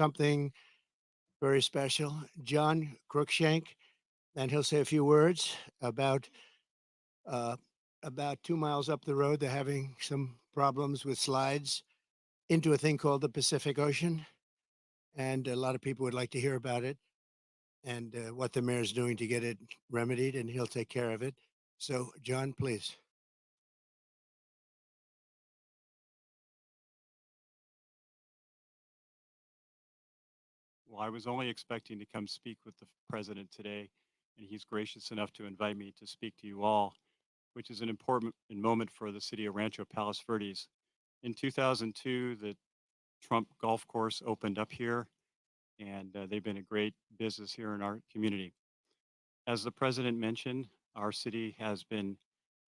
something very special. John Cruikshank, and he'll say a few words uh, about 2 miles up the road. They're having some problems with slides into a thing called the Pacific Ocean, and a lot of people would like to hear about it and what the mayor's doing to get it remedied, and he'll take care of it. So, John, please. Well, I was only expecting to come speak with the president today, and he's gracious enough to invite me to speak to you all, which is an important moment for the city of Rancho Palos Verdes. In 2002, the Trump Golf Course opened up here, and they've been a great business here in our community. As the president mentioned, our city has been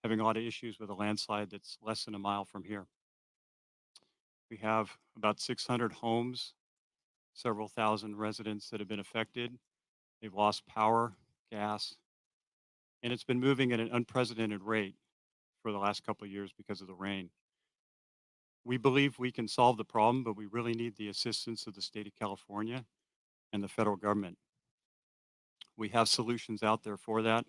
having a lot of issues with a landslide that's less than a mile from here. We have about 600 homes, several thousand residents that have been affected. They've lost power, gas, and it's been moving at an unprecedented rate for the last couple of years because of the rain. We believe we can solve the problem, but we really need the assistance of the state of California and the federal government. We have solutions out there for that,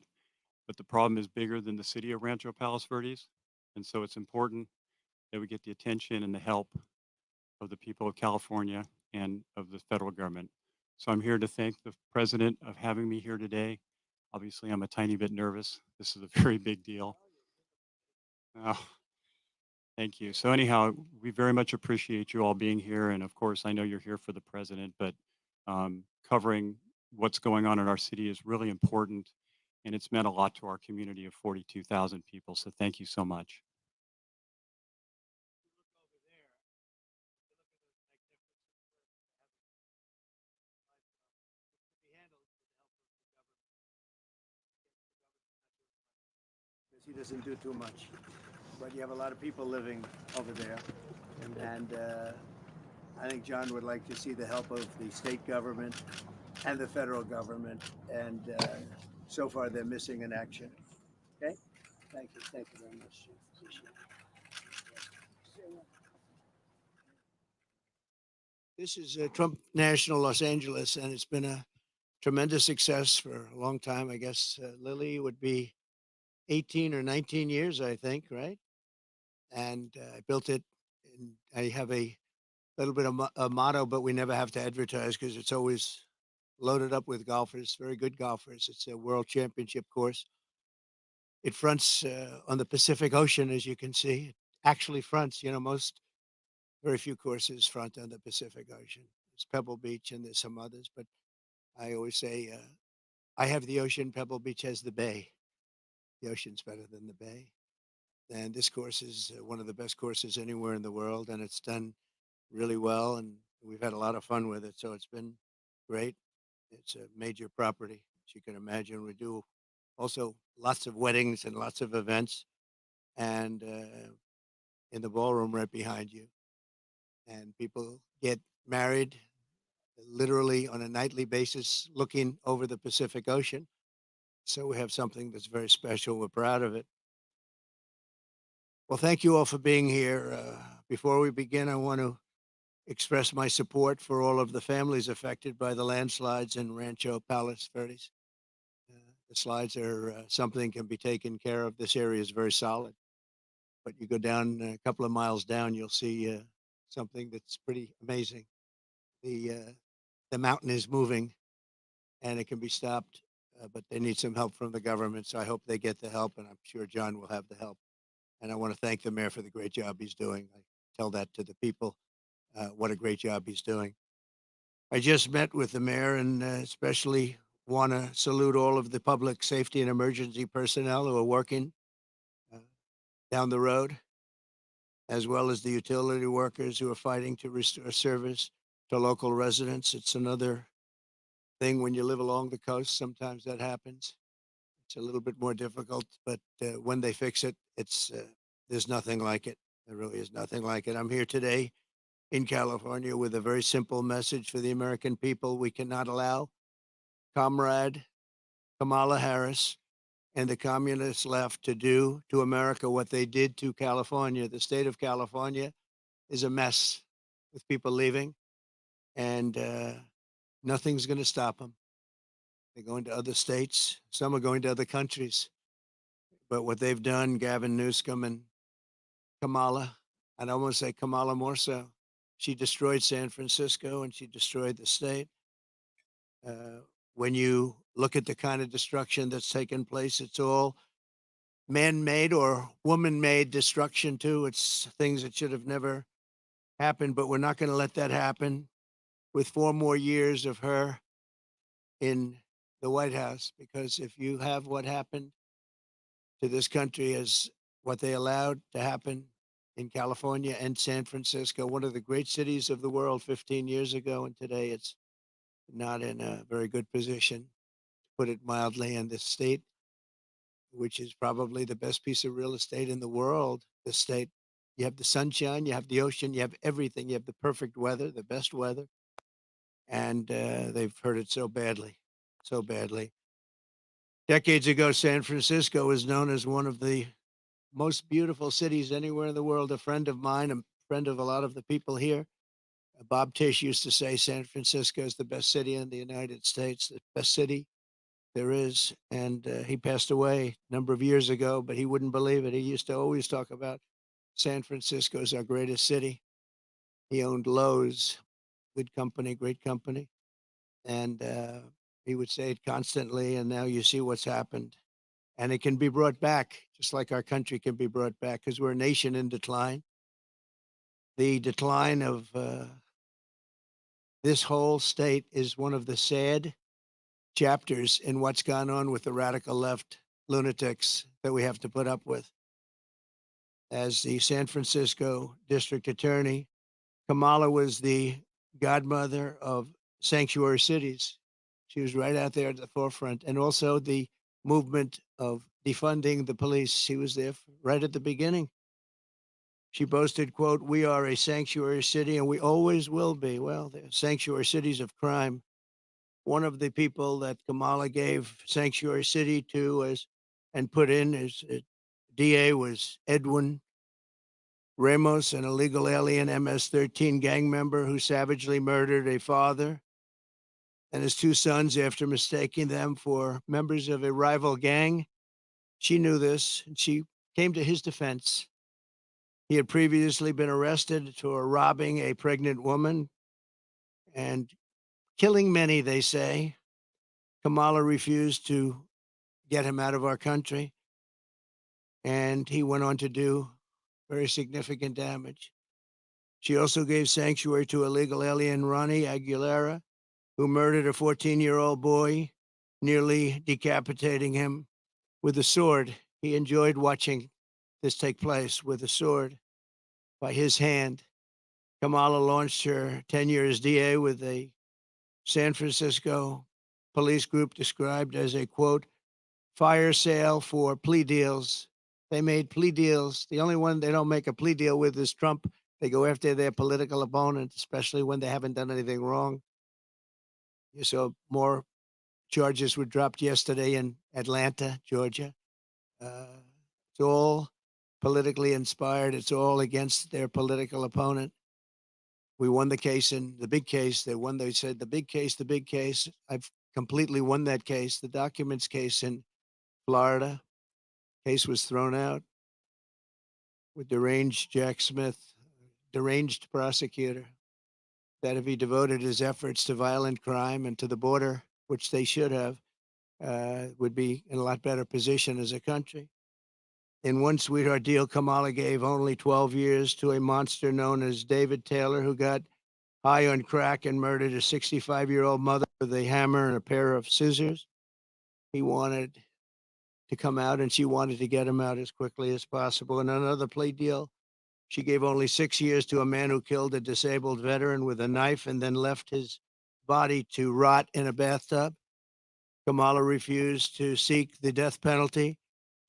but the problem is bigger than the city of Rancho Palos Verdes. And so it's important that we get the attention and the help of the people of California and of the federal government. So I'm here to thank the president of having me here today. Obviously, I'm a tiny bit nervous. This is a very big deal. Oh, thank you. So anyhow, we very much appreciate you all being here. And of course, I know you're here for the president, but covering what's going on in our city is really important. And it's meant a lot to our community of 42,000 people. So thank you so much. He doesn't do too much, but you have a lot of people living over there, and I think John would like to see the help of the state government and the federal government, and so far they're missing in action. Okay, thank you very much. Appreciate it. This is Trump National Los Angeles, and it's been a tremendous success for a long time. I guess Lily would be 18 or 19 years, I think, right? And I built it. And I have a little bit of a motto, but we never have to advertise because it's always loaded up with golfers, very good golfers. It's a world championship course. It fronts on the Pacific Ocean, as you can see. It actually fronts, most very few courses front on the Pacific Ocean. There's Pebble Beach and there's some others, but I always say I have the ocean, Pebble Beach has the bay. The ocean's better than the bay. And this course is one of the best courses anywhere in the world, and it's done really well, and we've had a lot of fun with it. So it's been great. It's a major property, as you can imagine. We do also lots of weddings and lots of events, and in the ballroom right behind you, and people get married literally on a nightly basis, looking over the Pacific Ocean. So we have something that's very special. We're proud of it. Well, thank you all for being here. Before we begin, I want to express my support for all of the families affected by the landslides in Rancho Palos Verdes. Uh, the slides are something can be taken care of. This area is very solid, but you go down a couple of miles down, you'll see something that's pretty amazing. The mountain is moving, and it can be stopped, but they need some help from the government. So I hope they get the help, and I'm sure John will have the help. And I want to thank the mayor for the great job he's doing. I tell that to the people, what a great job he's doing. I just met with the mayor and especially want to salute all of the public safety and emergency personnel who are working uh, down the road, as well as the utility workers who are fighting to restore service to local residents. It's another thing when you live along the coast. Sometimes that happens. It's a little bit more difficult, but when they fix it, it's there's nothing like it. There really is nothing like it. I'm here today in California with a very simple message for the American people. We cannot allow Comrade Kamala Harris and the communist left to do to America what they did to California. The state of California is a mess with people leaving. and nothing's going to stop them. They're going to other states. Some are going to other countries. But what they've done, Gavin Newsom and Kamala, I'd almost say Kamala more so. She destroyed San Francisco and she destroyed the state. Uh, when you look at the kind of destruction that's taken place, it's all man-made or woman-made destruction too. It's things that should have never happened, but we're not going to let that happen with 4 more years of her in the White House, because if you have what happened to this country as what they allowed to happen in California and San Francisco, one of the great cities of the world 15 years ago, and today it's not in a very good position, to put it mildly, in this state, which is probably the best piece of real estate in the world. The state, you have the sunshine, you have the ocean, you have everything, you have the perfect weather, the best weather, and they've hurt it so badly, so badly. Decades ago, San Francisco was known as one of the most beautiful cities anywhere in the world. A friend of mine, a friend of a lot of the people here, Bob Tish, used to say San Francisco is the best city in the United States, the best city there is. And he passed away a number of years ago, but he wouldn't believe it. He used to always talk about San Francisco as our greatest city. He owned Lowe's, good company, great company. And he would say it constantly. And now you see what's happened. And it can be brought back, just like our country can be brought back, because we're a nation in decline. The decline of this whole state is one of the sad chapters in what's gone on with the radical left lunatics that we have to put up with. As the San Francisco district attorney, Kamala was the godmother of sanctuary cities. She was right out there at the forefront, and also the movement of defunding the police. She was there right at the beginning. She boasted, quote, "We are a sanctuary city and we always will be." Well, they're sanctuary cities of crime. One of the people that Kamala gave sanctuary city to as and put in as DA was Edwin Ramos, an illegal alien MS-13 gang member who savagely murdered a father and his 2 sons after mistaking them for members of a rival gang. She knew this and she came to his defense. He had previously been arrested for robbing a pregnant woman and killing many, they say. Kamala refused to get him out of our country, and he went on to do very significant damage. She also gave sanctuary to illegal alien Ronnie Aguilera, who murdered a 14-year-old boy, nearly decapitating him with a sword. He enjoyed watching this take place with a sword by his hand. Kamala launched her tenure as DA with a San Francisco police group described as a, quote, fire sale for plea deals. They made plea deals. The only one they don't make a plea deal with is Trump. They go after their political opponent, especially when they haven't done anything wrong. You saw more charges were dropped yesterday in Atlanta, Georgia. Uh, it's all politically inspired. It's all against their political opponent. We won the case in the big case. They said the big case, the big case. I've completely won that case. The documents case in Florida. Case was thrown out with deranged Jack Smith, deranged prosecutor, that if he devoted his efforts to violent crime and to the border, which they should have, would be in a lot better position as a country. In one sweetheart deal, Kamala gave only 12 years to a monster known as David Taylor, who got high on crack and murdered a 65-year-old mother with a hammer and a pair of scissors. He wanted to come out, and she wanted to get him out as quickly as possible. In another plea deal, she gave only 6 years to a man who killed a disabled veteran with a knife and then left his body to rot in a bathtub. Kamala refused to seek the death penalty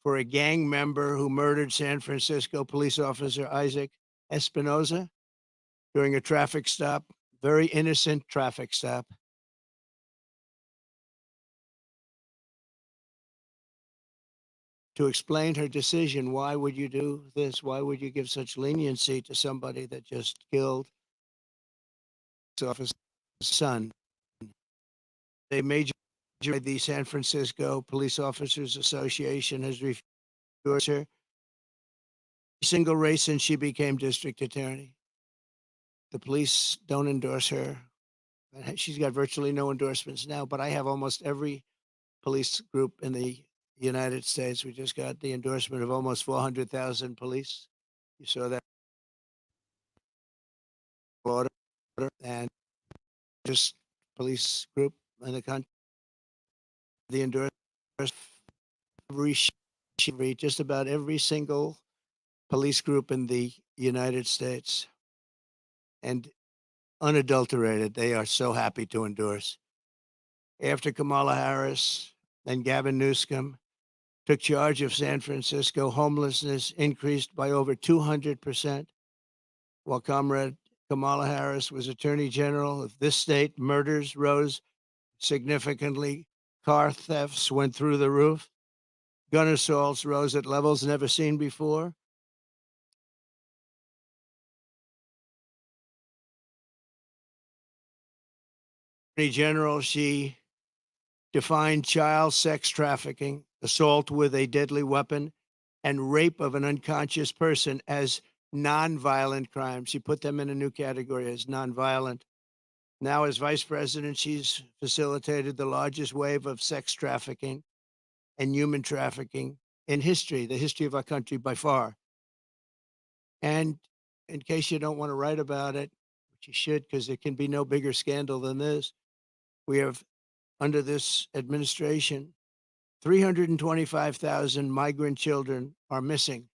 for a gang member who murdered San Francisco police officer Isaac Espinoza during a traffic stop, very innocent traffic stop. To explain her decision, why would you do this? Why would you give such leniency to somebody that just killed this officer? son. A major the San Francisco Police Officers Association has refused her single race since she became district attorney. The police don't endorse her. She's got virtually no endorsements now, but I have almost every police group in the United States. We just got the endorsement of almost 400,000 police. You saw that order and just police group in the country. The endorsement just about every single police group in the United States, and unadulterated. They are so happy to endorse. After Kamala Harris and Gavin Newsom took charge of San Francisco, homelessness increased by over 200%. While Comrade Kamala Harris was Attorney General of this state, murders rose significantly. Car thefts went through the roof. Gun assaults rose at levels never seen before. Attorney General, she defined child sex trafficking, assault with a deadly weapon, and rape of an unconscious person as nonviolent crimes. She put them in a new category as nonviolent. Now, as vice president, she's facilitated the largest wave of sex trafficking and human trafficking in history, the history of our country by far. And in case you don't want to write about it, which you should, because there can be no bigger scandal than this, we have, under this administration, 325,000 migrant children are missing.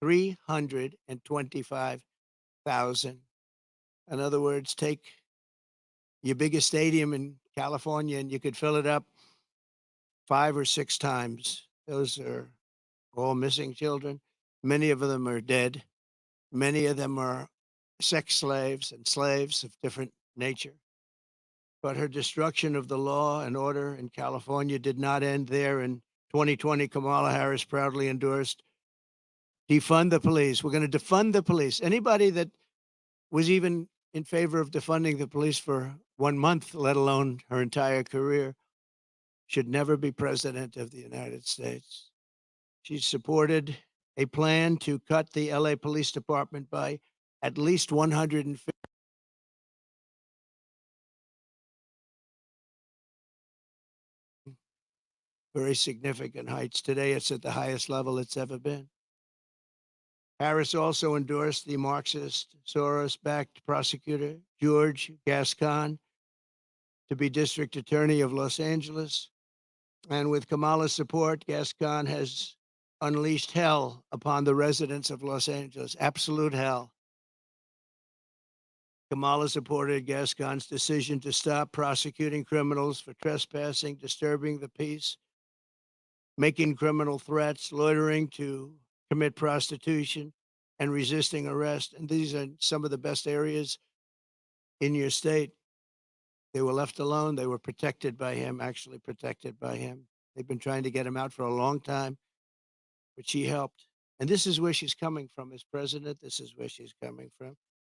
325,000. In other words, take your biggest stadium in California and you could fill it up 5 or 6 times. Those are all missing children. Many of them are dead. Many of them are sex slaves and slaves of different nature. But her destruction of the law and order in California did not end there. In 2020, Kamala Harris proudly endorsed defund the police. We're going to defund the police. Anybody that was even in favor of defunding the police for 1 month, let alone her entire career, should never be president of the United States. She supported a plan to cut the LA Police Department by at least 150. Very significant heights. Today, it's at the highest level it's ever been. Harris also endorsed the Marxist, Soros-backed prosecutor, George Gascon, to be district attorney of Los Angeles. And with Kamala's support, Gascon has unleashed hell upon the residents of Los Angeles, absolute hell. Kamala supported Gascon's decision to stop prosecuting criminals for trespassing, disturbing the peace, making criminal threats, loitering to commit prostitution, and resisting arrest. And these are some of the best areas in your state. They were left alone. They were protected by him, actually protected by him. They've been trying to get him out for a long time, but she helped. And this is where she's coming from as president. This is where she's coming from.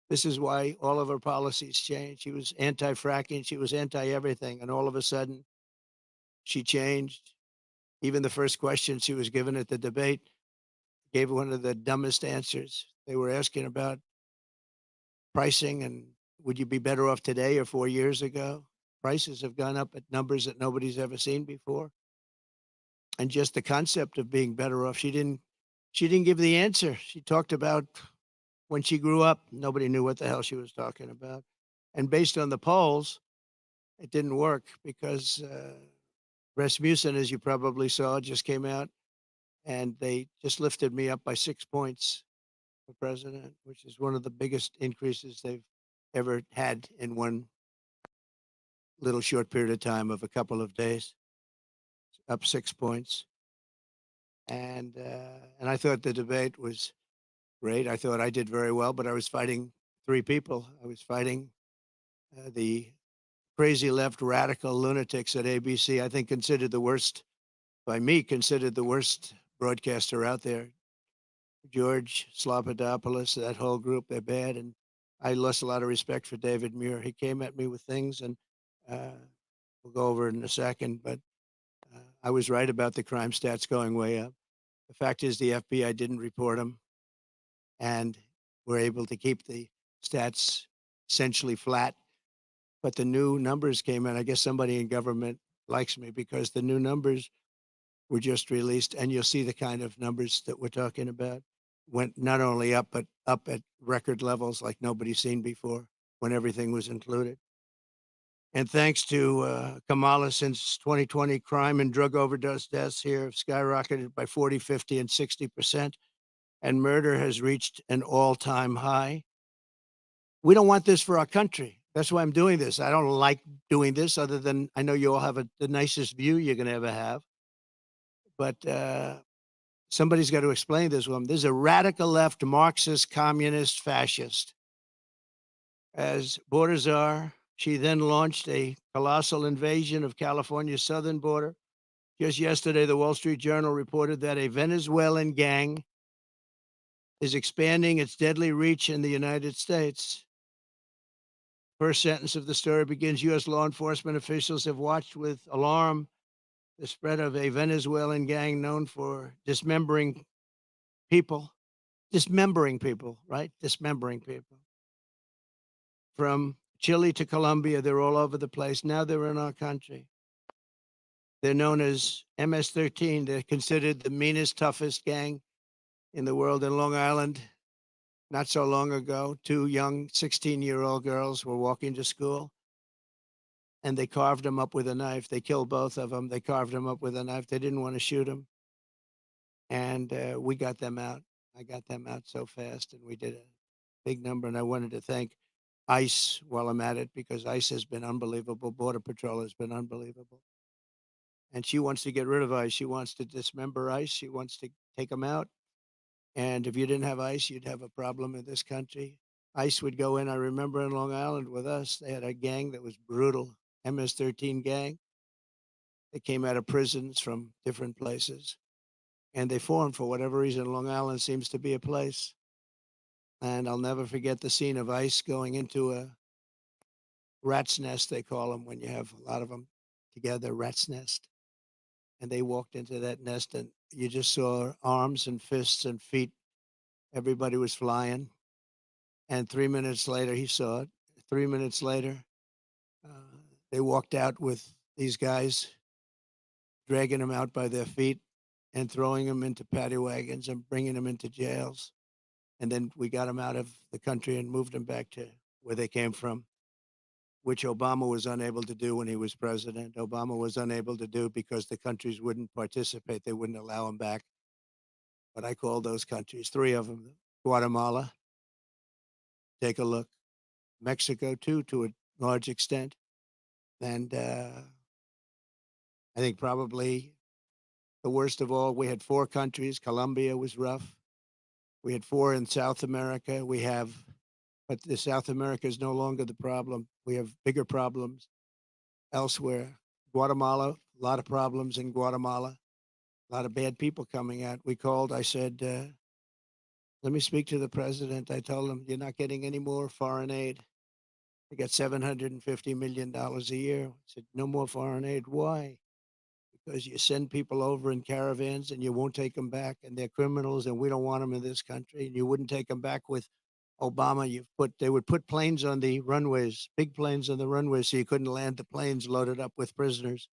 This is why all of her policies changed. She was anti-fracking. She was anti-everything. And all of a sudden, she changed. Even the first question she was given at the debate gave one of the dumbest answers. They were asking about pricing and would you be better off today or 4 years ago? Prices have gone up at numbers that nobody's ever seen before. And just the concept of being better off, she didn't give the answer. She talked about when she grew up, nobody knew what the hell she was talking about. And based on the polls, it didn't work because Rasmussen, as you probably saw, just came out and they just lifted me up by 6 points for president, which is one of the biggest increases they've ever had in one little short period of time of a couple of days, up 6 points. And I thought the debate was great. I thought I did very well, but I was fighting 3 people. I was fighting the crazy left radical lunatics at ABC, I think considered the worst, by me, considered the worst broadcaster out there. George Slopadopoulos, that whole group, they're bad. And I lost a lot of respect for David Muir. He came at me with things, and uh, we'll go over it in a second. But I was right about the crime stats going way up. The fact is, the FBI didn't report them, and we're able to keep the stats essentially flat. But the new numbers came in. I guess somebody in government likes me because the new numbers were just released, and you'll see the kind of numbers that we're talking about went not only up, but up at record levels like nobody's seen before when everything was included. And thanks to Kamala, since 2020, crime and drug overdose deaths here have skyrocketed by 40, 50, and 60%, and murder has reached an all time high. We don't want this for our country. That's why I'm doing this. I don't like doing this, other than I know you all have the nicest view you're going to ever have. But somebody's got to explain this one. There's a radical left, Marxist, communist, fascist. As border czar, she then launched a colossal invasion of California's southern border. Just yesterday, the Wall Street Journal reported that a Venezuelan gang is expanding its deadly reach in the United States. First sentence of the story begins: U.S. law enforcement officials have watched with alarm the spread of a Venezuelan gang known for dismembering people, right? Dismembering people. From Chile to Colombia, they're all over the place. Now they're in our country. They're known as MS-13. They're considered the meanest, toughest gang in the world. In Long Island, not so long ago, two young 16-year-old girls were walking to school, and they carved them up with a knife. They killed both of them. They carved them up with a knife. They didn't want to shoot them, and we got them out. I got them out so fast, and we did a big number. And I wanted to thank ICE while I'm at it, because ICE has been unbelievable. Border Patrol has been unbelievable. And she wants to get rid of ICE. She wants to dismember ICE. She wants to take them out. And if you didn't have ICE, you'd have a problem in this country. ICE would go in. I remember in Long Island with us, they had a gang that was brutal, MS-13 gang. They came out of prisons from different places, and they formed for whatever reason. Long Island seems to be a place. And I'll never forget the scene of ICE going into a rat's nest, they call them when you have a lot of them together, rat's nest. And they walked into that nest, and you just saw arms and fists and feet. Everybody was flying. And 3 minutes later, he saw it. 3 minutes later, uh, they walked out with these guys, dragging them out by their feet and throwing them into paddy wagons and bringing them into jails. And then we got them out of the country and moved them back to where they came from, which Obama was unable to do when he was president. Obama was unable to do because the countries wouldn't participate. They wouldn't allow him back. But I called those countries, three of them: Guatemala, take a look; Mexico, too, to a large extent. And I think probably the worst of all, we had four countries. Colombia was rough. We had four in South America. But the South America is no longer the problem. We have bigger problems elsewhere. Guatemala, a lot of problems in Guatemala, a lot of bad people coming out. We called, I said, let me speak to the president. I told him, you're not getting any more foreign aid. They got $750 million a year. I said, no more foreign aid. Why? Because you send people over in caravans and you won't take them back, and they're criminals, and we don't want them in this country. And you wouldn't take them back with Obama. They would put planes on the runways, big planes on the runways, so you couldn't land the planes loaded up with prisoners.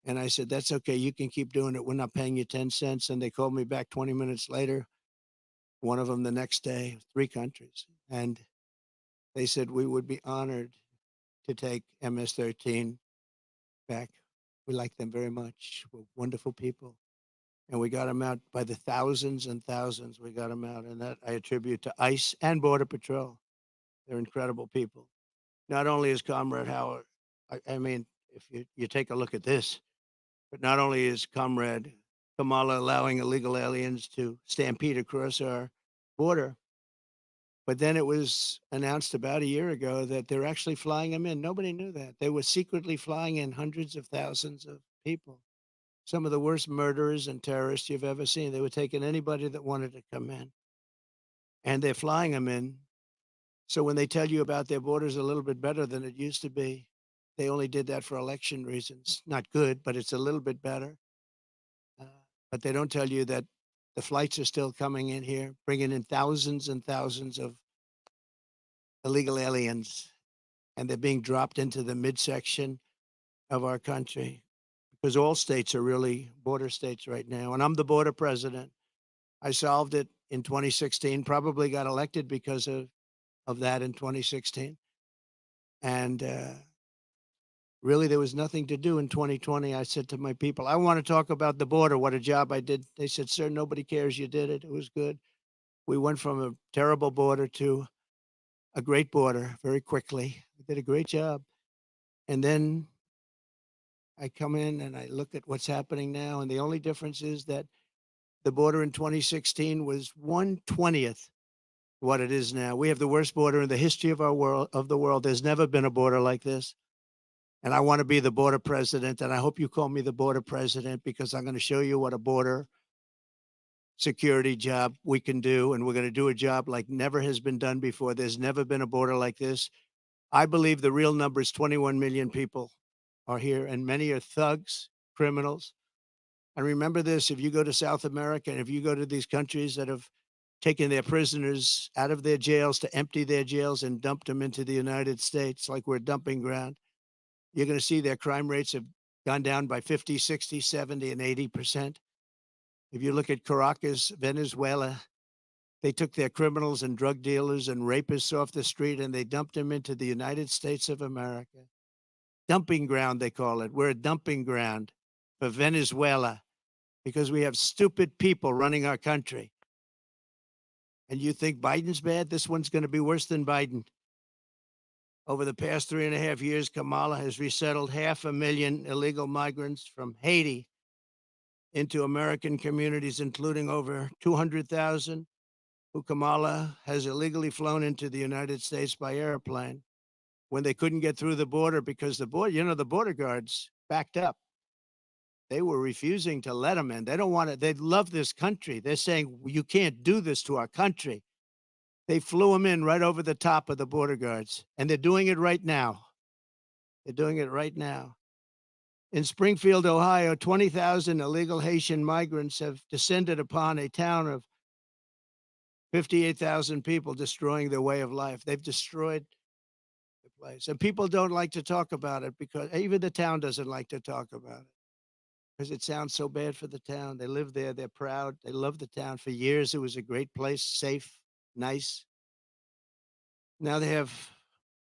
And I said, that's okay. You can keep doing it. We're not paying you 10 cents. And they called me back 20 minutes later, one of them the next day, three countries. And they said, we would be honored to take MS-13 back. We like them very much. We're wonderful people. And we got them out by the thousands and thousands. We got them out. And that I attribute to ICE and Border Patrol. They're incredible people. Not only is Comrade Howard, I mean, if you take a look at this, but not only is Comrade Kamala allowing illegal aliens to stampede across our border, but then it was announced about a year ago that they're actually flying them in. Nobody knew that. They were secretly flying in hundreds of thousands of people. Some of the worst murderers and terrorists you've ever seen. They were taking anybody that wanted to come in. And they're flying them in So when they tell you about their borders a little bit better than it used to be, they only did that for election reasons. Not good, but it's a little bit better. Uh, but they don't tell you that the flights are still coming in here, bringing in thousands and thousands of illegal aliens, and they're being dropped into the midsection of our country because all states are really border states right now. And I'm the border president. I solved it in 2016, probably got elected because of that in 2016. And really, there was nothing to do in 2020. I said to my people, I want to talk about the border, what a job I did. They said, sir, nobody cares you did it. It was good. We went from a terrible border to a great border very quickly. We did a great job. And then I come in and I look at what's happening now. And the only difference is that the border in 2016 was 1/20th what it is now. We have the worst border in the history of our world of the world. There's never been a border like this. And I want to be the border president. And I hope you call me the border president because I'm going to show you what a border security job we can do. And we're going to do a job like never has been done before. There's never been a border like this. I believe the real number is 21 million people are here, and many are thugs, criminals. And remember this, if you go to South America and if you go to these countries that have taken their prisoners out of their jails to empty their jails and dumped them into the United States like we're a dumping ground, you're going to see their crime rates have gone down by 50, 60, 70, and 80%. If you look at Caracas, Venezuela, they took their criminals and drug dealers and rapists off the street and they dumped them into the United States of America. Dumping ground, they call it. We're a dumping ground for Venezuela because we have stupid people running our country. And you think Biden's bad? This one's going to be worse than Biden. Over the past 3.5 years, Kamala has resettled 500,000 illegal migrants from Haiti into American communities, including over 200,000 who Kamala has illegally flown into the United States by airplane when they couldn't get through the border because the border guards backed up. They were refusing to let them in. They don't want it. They love this country. They're saying, you can't do this to our country. They flew them in right over the top of the border guards, and they're doing it right now. They're doing it right now. In Springfield, Ohio, 20,000 illegal Haitian migrants have descended upon a town of 58,000 people, destroying their way of life. They've destroyed the place. And people don't like to talk about it because even the town doesn't like to talk about it because it sounds so bad for the town. They live there. They're proud. They love the town. For years, it was a great place, safe, nice. Now they have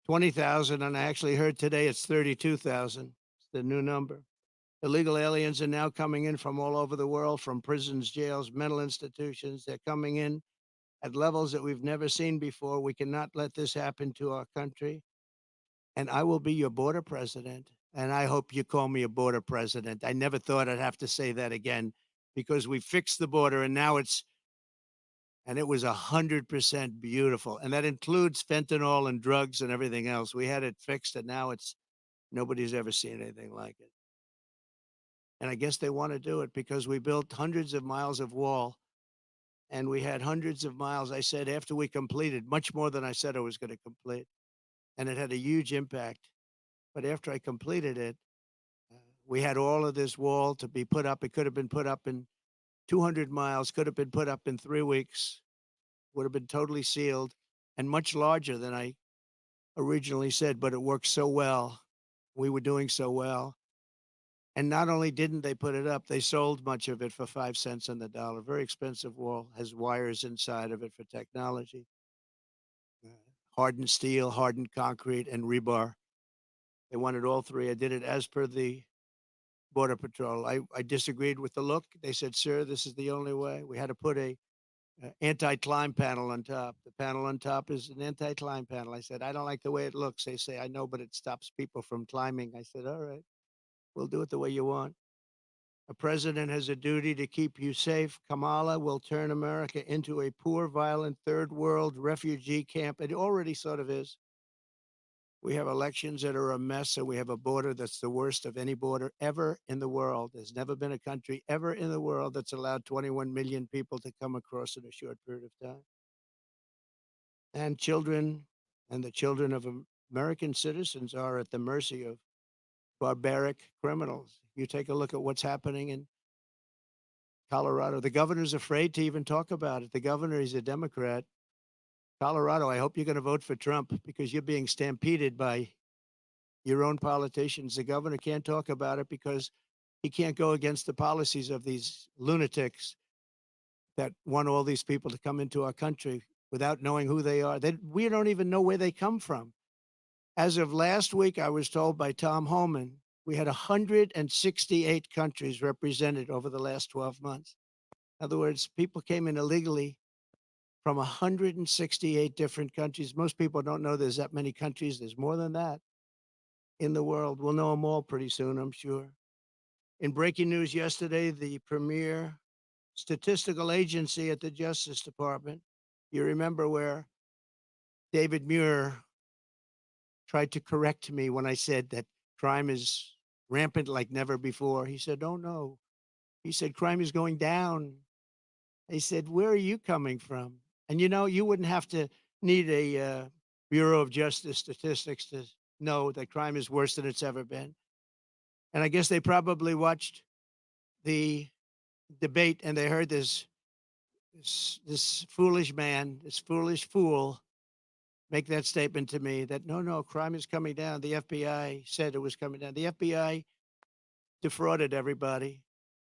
20,000, and I actually heard today it's 32,000. It's the new number. Illegal aliens are now coming in from all over the world, from prisons, jails, mental institutions. They're coming in at levels that we've never seen before. We cannot let this happen to our country. And I will be your border president. And I hope you call me a border president. I never thought I'd have to say that again because we fixed the border and now and it was 100% beautiful. And that includes fentanyl and drugs and everything else. We had it fixed and now nobody's ever seen anything like it. And I guess they want to do it because we built hundreds of miles of wall and we had hundreds of miles. I said after we completed, much more than I said I was going to complete, and it had a huge impact. But after I completed it, we had all of this wall to be put up. It could have been put up in 200 miles, could have been put up in 3 weeks, would have been totally sealed and much larger than I originally said, but it worked so well. We were doing so well. And not only didn't they put it up, they sold much of it for 5 cents on the dollar. Very expensive wall, has wires inside of it for technology, uh, hardened steel, hardened concrete, and rebar. They wanted all three. I did it as per the Border Patrol. I disagreed with the look. They said, sir, this is the only way. We had to put a anti-climb panel on top. The panel on top is an anti-climb panel. I said, I don't like the way it looks. They say, I know, but it stops people from climbing. I said, all right, we'll do it the way you want. A president has a duty to keep you safe. Kamala will turn America into a poor, violent, third world refugee camp. It already sort of is. We have elections that are a mess, and we have a border that's the worst of any border ever in the world. There's never been a country ever in the world that's allowed 21 million people to come across in a short period of time. And children and the children of American citizens are at the mercy of barbaric criminals. You take a look at what's happening in Colorado. The governor's afraid to even talk about it. The governor is a Democrat. Colorado, I hope you're going to vote for Trump because you're being stampeded by your own politicians. The governor can't talk about it because he can't go against the policies of these lunatics that want all these people to come into our country without knowing who they are. We don't even know where they come from. As of last week, I was told by Tom Homan, we had 168 countries represented over the last 12 months. In other words, people came in illegally from 168 different countries. Most people don't know there's that many countries. There's more than that in the world. We'll know them all pretty soon, I'm sure. In breaking news yesterday, the premier statistical agency at the Justice Department, you remember where David Muir tried to correct me when I said that crime is rampant like never before. He said, "Oh, no." He said, "Crime is going down." He said, "Where are you coming from?" And you know, you wouldn't have to need a Bureau of Justice statistics to know that crime is worse than it's ever been. And I guess they probably watched the debate and they heard this foolish man, this foolish fool make that statement to me that no, crime is coming down. The FBI said it was coming down. The FBI defrauded everybody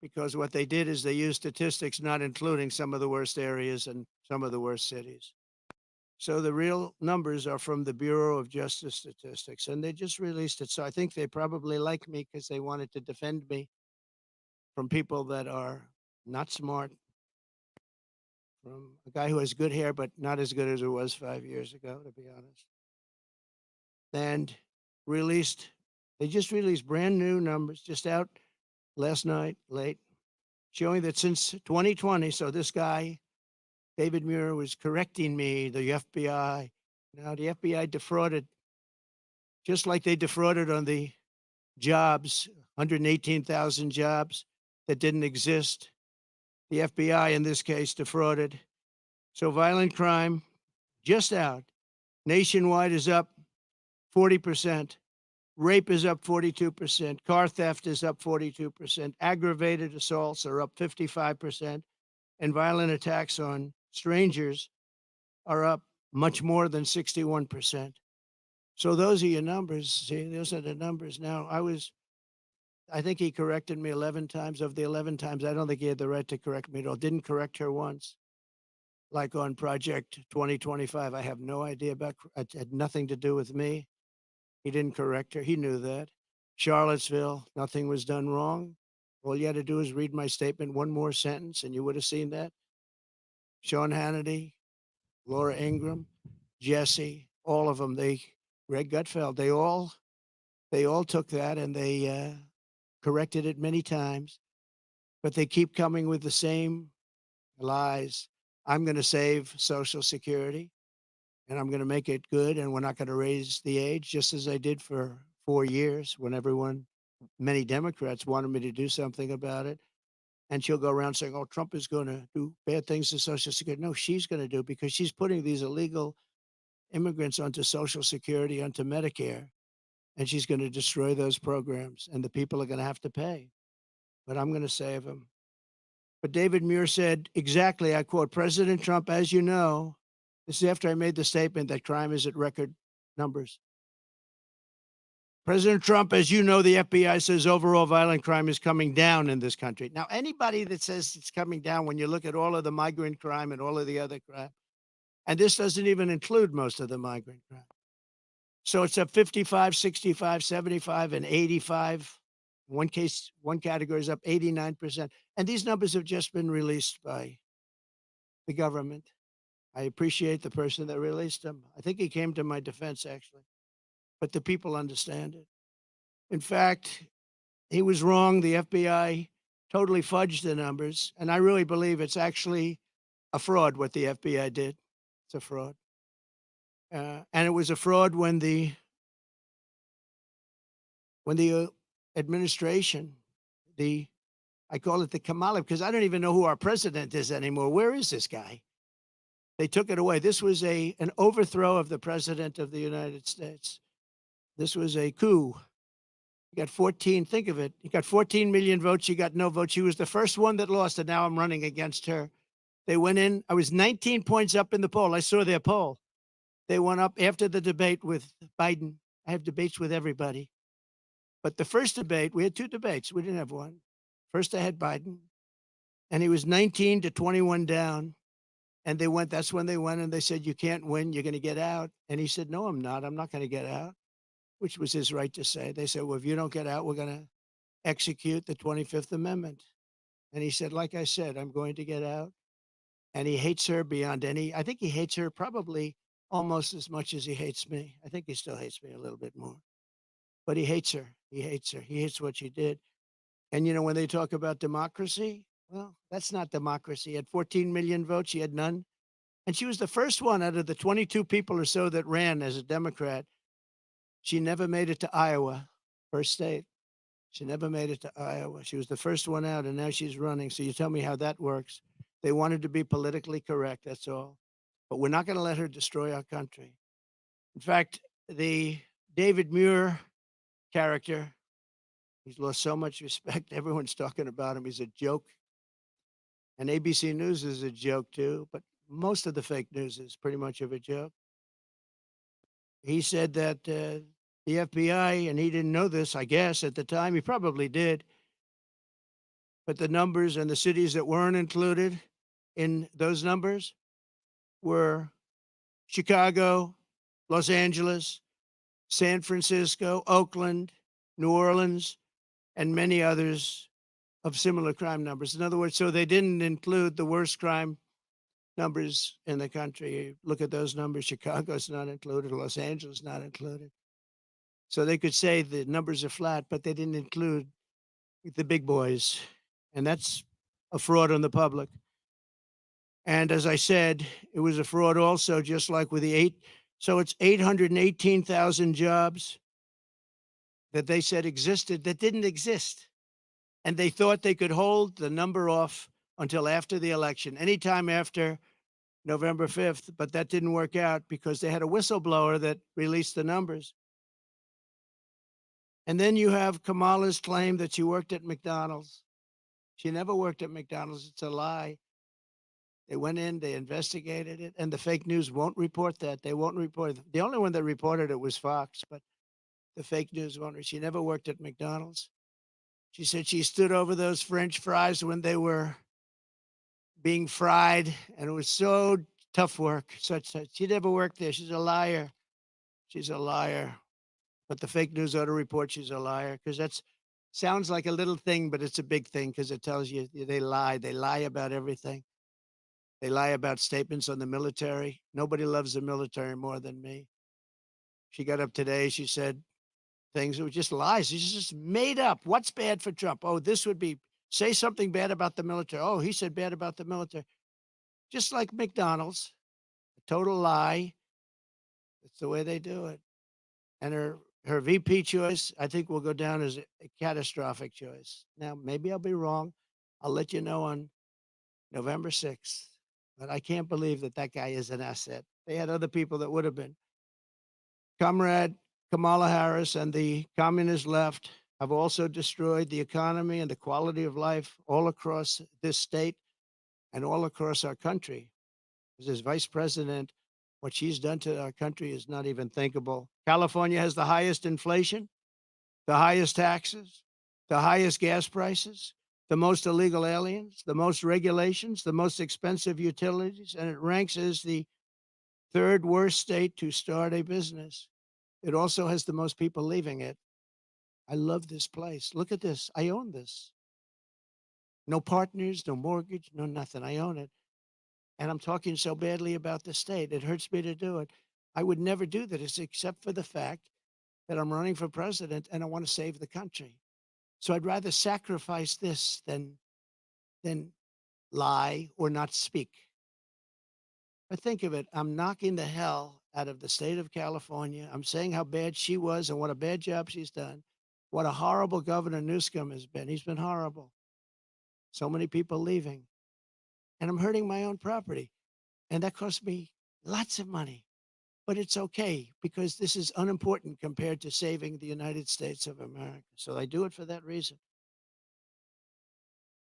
because what they did is they used statistics not including some of the worst areas and some of the worst cities. So the real numbers are from the Bureau of Justice Statistics, and they just released it. So I think they probably like me because they wanted to defend me from people that are not smart, from a guy who has good hair, but not as good as it was 5 years ago, to be honest. And released, they just released brand new numbers just out last night, late, showing that since 2020, so this guy, David Muir, was correcting me, the FBI. Now, the FBI defrauded, just like they defrauded on the jobs, 118,000 jobs that didn't exist. The FBI, in this case, defrauded. So violent crime, just out, nationwide is up 40%. Rape is up 42%. Car theft is up 42%. Aggravated assaults are up 55%. And violent attacks on strangers are up much more than 61%. So those are your numbers. See, those are the numbers. Now, I think he corrected me 11 times. Of the 11 times, I don't think he had the right to correct me at all. Didn't correct her once. Like on Project 2025, I have no idea about, it had nothing to do with me. He didn't correct her. He knew that. Charlottesville, nothing was done wrong. All you had to do is read my statement one more sentence and you would have seen that. Sean Hannity, Laura Ingram, Jesse, all of them, Greg Gutfeld, they all took that and they corrected it many times, but they keep coming with the same lies. I'm going to save Social Security and I'm going to make it good. And we're not going to raise the age, just as I did for 4 years when many Democrats wanted me to do something about it. And she'll go around saying, "Oh, Trump is going to do bad things to Social Security." No, she's going to do, because she's putting these illegal immigrants onto Social Security, onto Medicare, and she's going to destroy those programs. And the people are going to have to pay. But I'm going to save them. But David Muir said exactly, I quote, "President Trump, as you know," this is after I made the statement that crime is at record numbers. "President Trump, as you know, the FBI says overall violent crime is coming down in this country." Now, anybody that says it's coming down, when you look at all of the migrant crime and all of the other crime, and this doesn't even include most of the migrant crime. So it's up 55, 65, 75, and 85. One case, one category is up 89%. And these numbers have just been released by the government. I appreciate the person that released them. I think he came to my defense, actually. But the people understand it. In fact, he was wrong. The FBI totally fudged the numbers. And I really believe it's actually a fraud what the FBI did. It's a fraud. And it was a fraud when the administration, I call it the Kamala, because I don't even know who our president is anymore. Where is this guy? They took it away. This was an overthrow of the president of the United States. This was a coup. He got 14, think of it. He got 14 million votes. She got no votes. She was the first one that lost, and now I'm running against her. They went in. I was 19 points up in the poll. I saw their poll. They went up after the debate with Biden. I have debates with everybody. But the first debate, we had two debates. We didn't have one. First, I had Biden, and he was 19 to 21 down. And they went, that's when they went and they said, you can't win. You're going to get out. And he said, no, I'm not. I'm not going to get out, which was his right to say. They said, well, if you don't get out, we're going to execute the 25th Amendment. And he said, like I said, I'm going to get out. And he hates her beyond any, I think he hates her probably almost as much as he hates me. I think he still hates me a little bit more, but he hates her. He hates her. He hates what she did. And, you know, when they talk about democracy, well, that's not democracy. He had 14 million votes. She had none. And she was the first one out of the 22 people or so that ran as a Democrat. She never made it to Iowa, first state. She never made it to Iowa. She was the first one out, and now she's running. So you tell me how that works. They wanted to be politically correct, that's all. But we're not going to let her destroy our country. In fact, the David Muir character, he's lost so much respect. Everyone's talking about him. He's a joke. And ABC News is a joke too, but most of the fake news is pretty much of a joke. He said that the FBI, and he didn't know this, I guess, at the time, he probably did, but the numbers and the cities that weren't included in those numbers were Chicago, Los Angeles, San Francisco, Oakland, New Orleans, and many others of similar crime numbers. In other words, so they didn't include the worst crime numbers in the country. Look at those numbers. Chicago's not included, Los Angeles not included. So they could say the numbers are flat, but they didn't include the big boys. And that's a fraud on the public. And as I said, it was a fraud also, just like with the so it's 818,000 jobs that they said existed that didn't exist. And they thought they could hold the number off until after the election, anytime after November 5th, but that didn't work out because they had a whistleblower that released the numbers. And then you have Kamala's claim that she worked at McDonald's. She never worked at McDonald's. It's a lie. They went in, they investigated it, and the fake news won't report that. They won't report it. The only one that reported it was Fox, but the fake news won't. She never worked at McDonald's. She said she stood over those French fries when they were being fried, and it was so tough work. Such she never worked there. She's a liar. She's a liar. But the fake news ought to report she's a liar because that's sounds like a little thing, but it's a big thing because it tells you they lie. They lie about everything. They lie about statements on the military. Nobody loves the military more than me. She got up today. She said things that were just lies. She's just made up. What's bad for Trump? Oh, this would be say something bad about the military. Oh, he said bad about the military. Just like McDonald's, a total lie. It's the way they do it. And her VP choice, I think, will go down as a catastrophic choice. Now, maybe I'll be wrong. I'll let you know on November 6th. But I can't believe that that guy is an asset. They had other people that would have been. Comrade Kamala Harris and the communist left have also destroyed the economy and the quality of life all across this state and all across our country. As vice president, what she's done to our country is not even thinkable. California has the highest inflation, the highest taxes, the highest gas prices, the most illegal aliens, the most regulations, the most expensive utilities, and it ranks as the third worst state to start a business. It also has the most people leaving it. I love this place. Look at this. I own this. No partners, no mortgage, no nothing. I own it. And I'm talking so badly about the state. It hurts me to do it. I would never do this except for the fact that I'm running for president and I want to save the country. So I'd rather sacrifice this than lie or not speak. But think of it, I'm knocking the hell out of the state of California. I'm saying how bad she was and what a bad job she's done. What a horrible Governor Newsom has been. He's been horrible. So many people leaving. And I'm hurting my own property. And that cost me lots of money. But it's okay because this is unimportant compared to saving the United States of America. So I do it for that reason.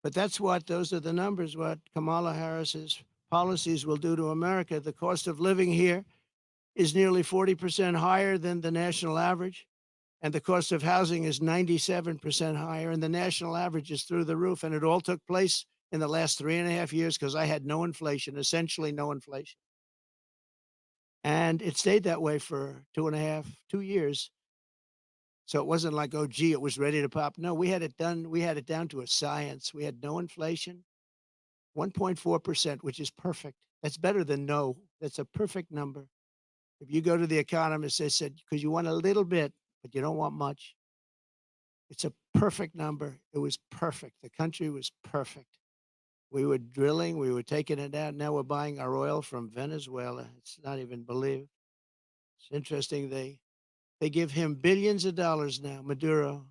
But those are the numbers, what Kamala Harris's policies will do to America. The cost of living here is nearly 40% higher than the national average. And the cost of housing is 97% higher. And the national average is through the roof. And it all took place in the last 3.5 years because I had no inflation, essentially no inflation. And it stayed that way for 2 years. So it wasn't like, oh, gee, it was ready to pop. No, we had it done. We had it down to a science. We had no inflation, 1.4%, which is perfect. That's better than no. That's a perfect number. If you go to the economist, they said, because you want a little bit, but you don't want much. It's a perfect number. It was perfect. The country was perfect. We were drilling, we were taking it out. Now we're buying our oil from Venezuela. It's not even believed. It's interesting. They give him billions of dollars now, Maduro,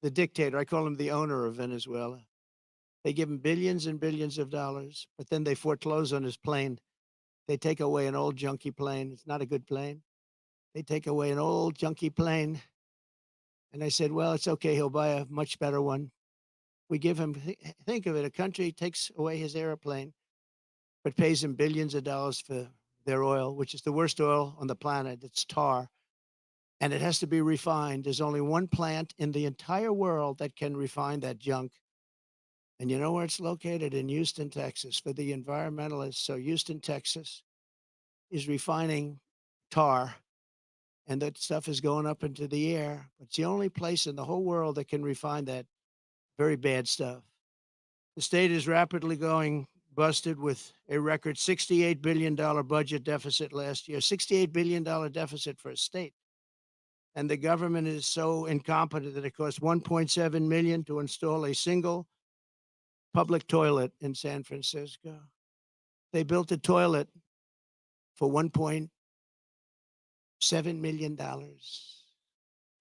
the dictator. I call him the owner of Venezuela. They give him billions and billions of dollars, but then they foreclose on his plane. They take away an old junky plane. It's not a good plane. They take away an old junky plane. And I said, well, it's okay. He'll buy a much better one. We give him, think of it, a country takes away his airplane, but pays him billions of dollars for their oil, which is the worst oil on the planet. It's tar. And it has to be refined. There's only one plant in the entire world that can refine that junk. And you know where it's located? In Houston, Texas, for the environmentalists. So Houston, Texas is refining tar, and that stuff is going up into the air. It's the only place in the whole world that can refine that very bad stuff. The state is rapidly going busted with a record $68 billion budget deficit last year, $68 billion deficit for a state. And the government is so incompetent that it costs 1.7 million to install a single public toilet in San Francisco. They built a toilet for $1.7 million.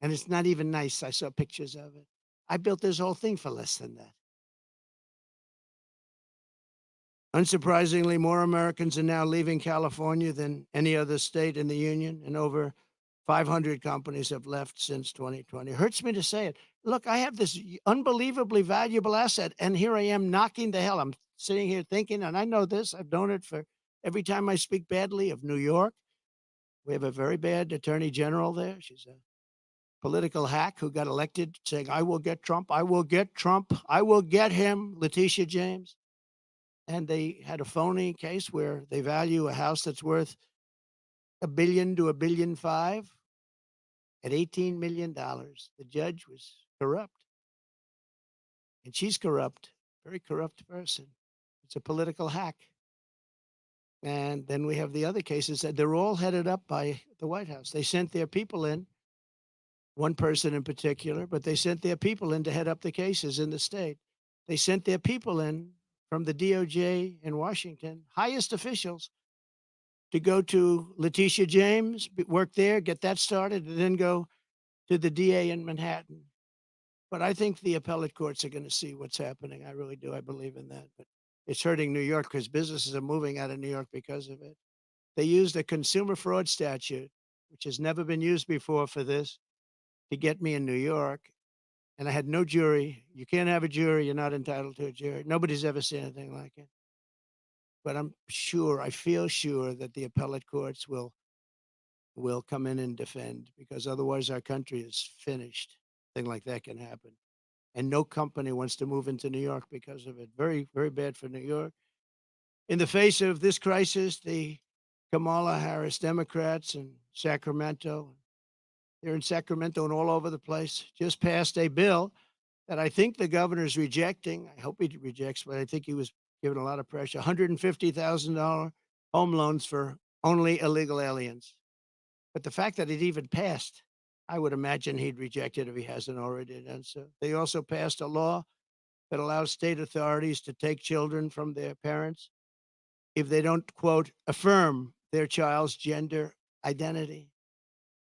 And it's not even nice. I saw pictures of it. I built this whole thing for less than that. Unsurprisingly, more Americans are now leaving California than any other state in the union, and over 500 companies have left since 2020. It hurts me to say it. Look, I have this unbelievably valuable asset, and here I am knocking the hell. I'm sitting here thinking, and I know this, I've known it for every time I speak badly of New York. We have a very bad attorney general there. She's a political hack who got elected saying, I will get Trump, I will get Trump, I will get him, Letitia James. And they had a phony case where they value a house that's worth $1 billion to $1.5 billion at $18 million. The judge was corrupt. And she's corrupt, very corrupt person. It's a political hack. And then we have the other cases that they're all headed up by the White House. They sent their people in, one person in particular, but they sent their people in to head up the cases in the state. They sent their people in from the DOJ in Washington, highest officials, to go to Letitia James, work there, get that started, and then go to the DA in Manhattan. But I think the appellate courts are going to see what's happening. I really do. I believe in that. But it's hurting New York because businesses are moving out of New York because of it. They used a consumer fraud statute, which has never been used before for this, to get me in New York. And I had no jury. You can't have a jury. You're not entitled to a jury. Nobody's ever seen anything like it. But I'm sure, I feel sure that the appellate courts will come in and defend because otherwise our country is finished. Thing like that can happen. And no company wants to move into New York because of it. Very, very bad for New York. In the face of this crisis, the Kamala Harris Democrats in Sacramento, they're in Sacramento and all over the place, just passed a bill that I think the governor's rejecting. I hope he rejects, but I think he was given a lot of pressure. $150,000 home loans for only illegal aliens. But the fact that it even passed, I would imagine he'd reject it if he hasn't already done so. They also passed a law that allows state authorities to take children from their parents if they don't, quote, affirm their child's gender identity.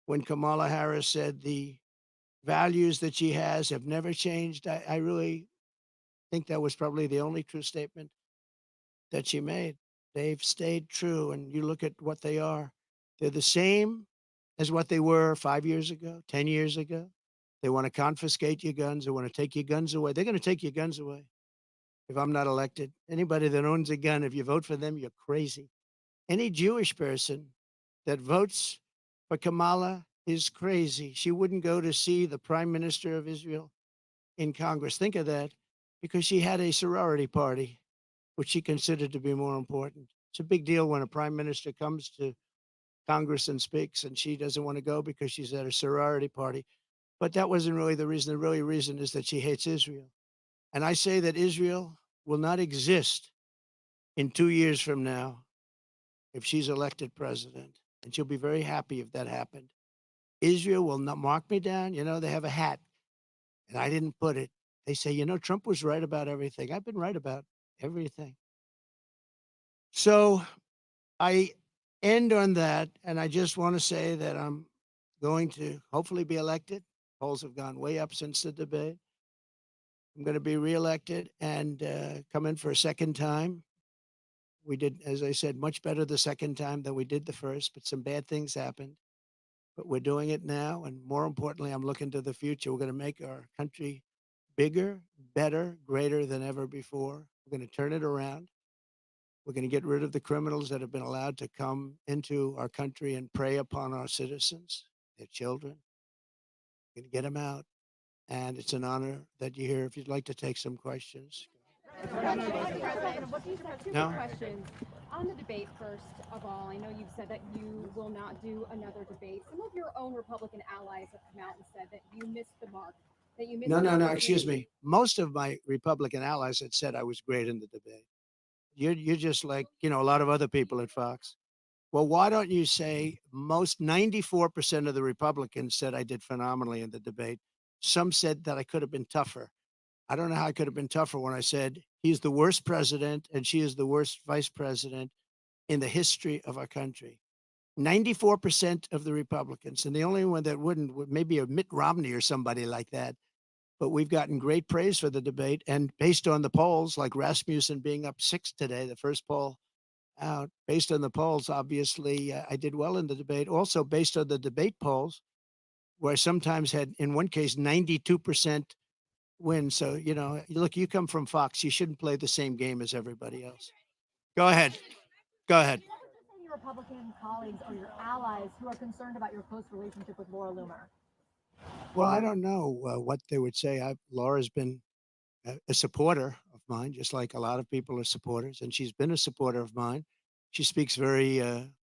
When Kamala Harris said the values that she has have never changed, I really think that was probably the only true statement that she made. They've stayed true, and you look at what they are. They're the same as what they were 5 years ago, 10 years ago. They wanna confiscate your guns. They wanna take your guns away. They're gonna take your guns away if I'm not elected. Anybody that owns a gun, if you vote for them, you're crazy. Any Jewish person that votes for Kamala is crazy. She wouldn't go to see the prime minister of Israel in Congress. Think of that, because she had a sorority party, which she considered to be more important. It's a big deal when a prime minister comes to Congress and speaks, and she doesn't want to go because she's at a sorority party. But that wasn't really the reason. The really reason is that she hates Israel. And I say that Israel will not exist in 2 years from now if she's elected president. And she'll be very happy if that happened. Israel will not mark me down. You know, they have a hat, and I didn't put it. They say, you know, Trump was right about everything. I've been right about everything. So I end on that, and I just want to say that I'm going to hopefully be elected. Polls have gone way up since the debate. I'm going to be reelected and come in for a second time. We did, as I said, much better the second time than we did the first, but some bad things happened. But we're doing it now. And more importantly, I'm looking to the future. We're going to make our country bigger, better, greater than ever before. We're going to turn it around. We're going to get rid of the criminals that have been allowed to come into our country and prey upon our citizens, their children. We're going to get them out. And it's an honor that you're here. If you'd like to take some questions. Two No? questions. On the debate, first of all, I know you've said that you will not do another debate. Some of your own Republican allies have come out and said that you missed the mark, that you missed No, the no, no. Excuse opportunity. me. Most of my Republican allies had said I was great in the debate. You're just like, you know, a lot of other people at Fox. Well, why don't you say most 94% of the Republicans said I did phenomenally in the debate. Some said that I could have been tougher. I don't know how I could have been tougher when I said he's the worst president and she is the worst vice president in the history of our country. 94% of the Republicans, and the only one that wouldn't would maybe a Mitt Romney or somebody like that. But we've gotten great praise for the debate. And based on the polls, like Rasmussen being up 6 today, the first poll out, based on the polls, obviously, I did well in the debate. Also, based on the debate polls, where I sometimes had, in one case, 92% win. So, you know, look, you come from Fox. You shouldn't play the same game as everybody else. Go ahead. Go ahead. What would you say to your Republican colleagues or your allies who are concerned about your close relationship with Laura Loomer? Well, I don't know what they would say. Laura's been a supporter of mine, just like a lot of people are supporters, and she's been a supporter of mine. She speaks very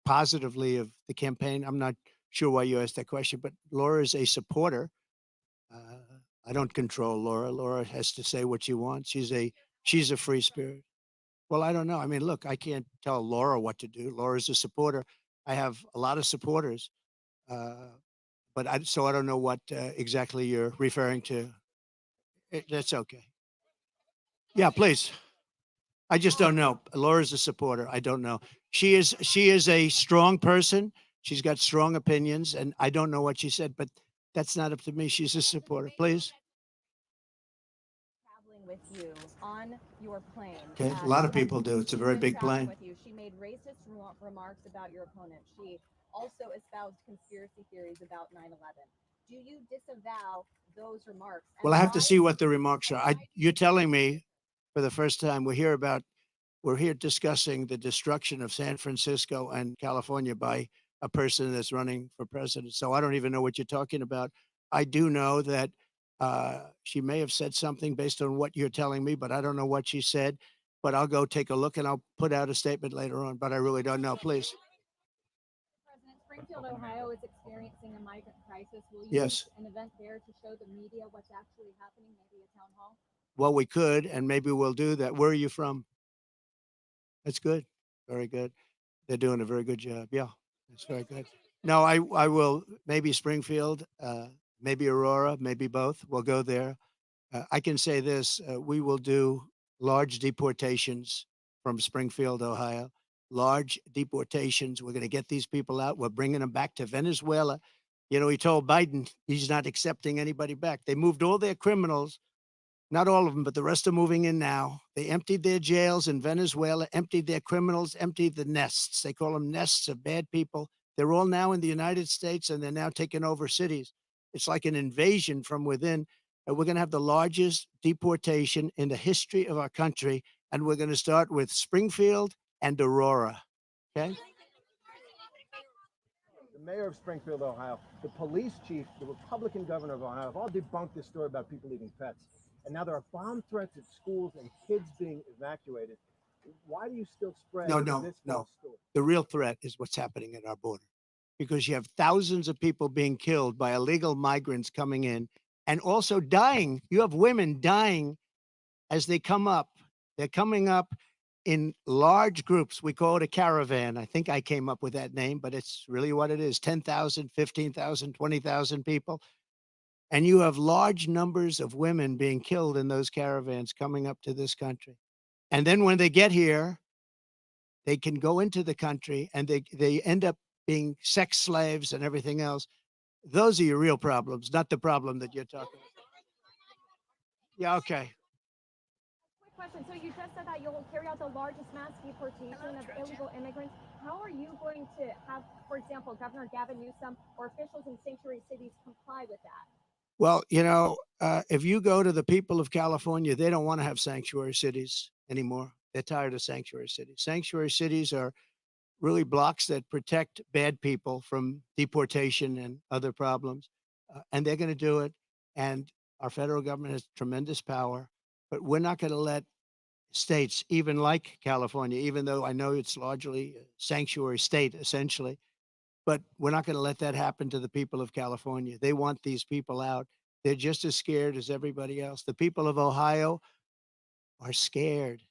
positively of the campaign. I'm not sure why you asked that question, but Laura is a supporter. Uh, I don't control Laura. Laura has to say what she wants. She's a free spirit. Well, I don't know. I mean, look, I can't tell Laura what to do. Laura's a supporter. I have a lot of supporters, uh, but I don't know what exactly you're referring to. That's okay. Yeah, please. I just don't know. Laura's a supporter. I don't know. She is a strong person. She's got strong opinions, and I don't know what she said, but that's not up to me. She's a supporter. Please. Traveling with you on your plane. Okay. A lot You of had people do. It's a she's very been big traveling plane. with you. She made racist remarks about your opponent. She also espoused conspiracy theories about 9/11. Do you disavow those remarks? And Well, I have to why? see what the remarks are. And why? You're telling me for the first time we're here discussing the destruction of San Francisco and California by a person that's running for president. So I don't even know what you're talking about. I do know that she may have said something based on what you're telling me, but I don't know what she said. But I'll go take a look and I'll put out a statement later on. But I really don't know. Please. President, Springfield, Ohio is experiencing a migrant crisis. Will you Yes. host an event there to show the media what's actually happening, maybe a town hall? Well, we could, and maybe we'll do that. Where are you from? That's good. Very good. They're doing a very good job. Yeah, that's very good. No, I will maybe Springfield, maybe Aurora, maybe both. We'll go there. I can say this: we will do large deportations from Springfield, Ohio. Large deportations. We're going to get these people out. We're bringing them back to Venezuela. You know, he told Biden he's not accepting anybody back. They moved all their criminals Not all of them, but the rest are moving in now. They emptied their jails in Venezuela, emptied their criminals, emptied the nests. They call them nests of bad people. They're all now in the United States and they're now taking over cities. It's like an invasion from within. And we're going to have the largest deportation in the history of our country. And we're going to start with Springfield and Aurora. Okay. The mayor of Springfield, Ohio, the police chief, the Republican governor of Ohio have all debunked this story about people leaving pets. And now there are bomb threats at schools and kids being evacuated. Why do you still spread No, this no, false no. story? The real threat is what's happening at our border because you have thousands of people being killed by illegal migrants coming in and also dying. You have women dying as they come up. They're coming up in large groups. We call it a caravan. I think I came up with that name, but it's really what it is 10,000, 15,000, 20,000 people. And you have large numbers of women being killed in those caravans coming up to this country. And then when they get here, they can go into the country and they end up being sex slaves and everything else. Those are your real problems, not the problem that you're talking about. Yeah, okay. Quick question. So you just said that you'll carry out the largest mass deportation of illegal immigrants. How are you going to have, for example, Governor Gavin Newsom or officials in sanctuary cities comply with that? Well, if you go to the people of California, they don't want to have sanctuary cities anymore. They're tired of sanctuary cities. Sanctuary cities are really blocks that protect bad people from deportation and other problems. And they're going to do it. And our federal government has tremendous power, but we're not going to let states, even like California, even though I know it's largely a sanctuary state, essentially, but we're not going to let that happen to the people of California. They want these people out. They're just as scared as everybody else. The people of Ohio are scared.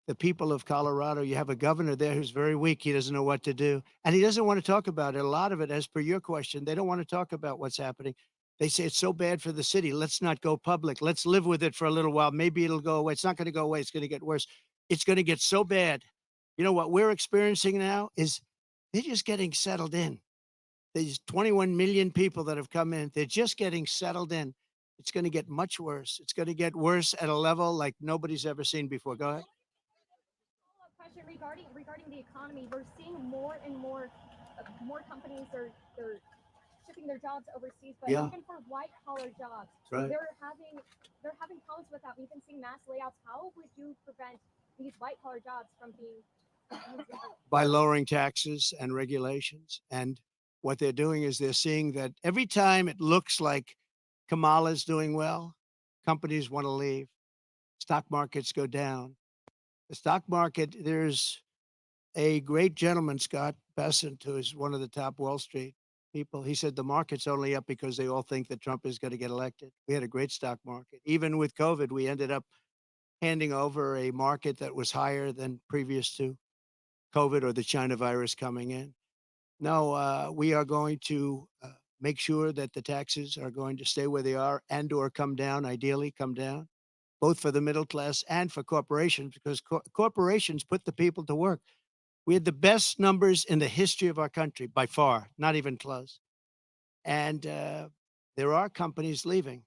The people of Colorado, you have a governor there who's very weak. He doesn't know what to do. And he doesn't want to talk about it. A lot of it, as per your question, they don't want to talk about what's happening. They say it's so bad for the city. Let's not go public. Let's live with it for a little while. Maybe it'll go away. It's not going to go away. It's going to get worse. It's going to get so bad. You know what we're experiencing now is they're just getting settled in. These 21 million people that have come in, they're just getting settled in. It's going to get much worse. It's going to get worse at a level like nobody's ever seen before. Go ahead. Follow-up question regarding the economy. We're seeing more and more companies are they're shipping their jobs overseas, but Yeah. even for white collar jobs, Right. they're having problems with that. We've been seeing mass layoffs. How would you prevent these white collar jobs from being By lowering taxes and regulations. And what they're doing is they're seeing that every time it looks like Kamala's doing well, companies want to leave. Stock markets go down. The stock market, there's a great gentleman, Scott Bessent, who is one of the top Wall Street people. He said the market's only up because they all think that Trump is going to get elected. We had a great stock market. Even with COVID, we ended up handing over a market that was higher than previous to COVID or the China virus coming in. No, we are going to make sure that the taxes are going to stay where they are and or come down, ideally come down, both for the middle class and for corporations, because corporations put the people to work. We had the best numbers in the history of our country by far, not even close. And there are companies leaving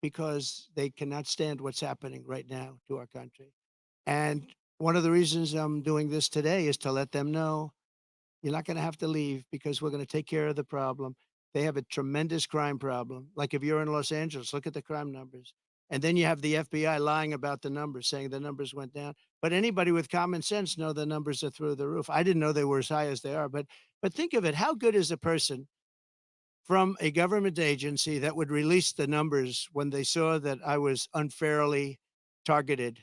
because they cannot stand what's happening right now to our country. And one of the reasons I'm doing this today is to let them know you're not going to have to leave because we're going to take care of the problem. They have a tremendous crime problem. Like if you're in Los Angeles, look at the crime numbers. And then you have the FBI lying about the numbers, saying the numbers went down. But anybody with common sense know the numbers are through the roof. I didn't know they were as high as they are. But think of it. How good is a person from a government agency that would release the numbers when they saw that I was unfairly targeted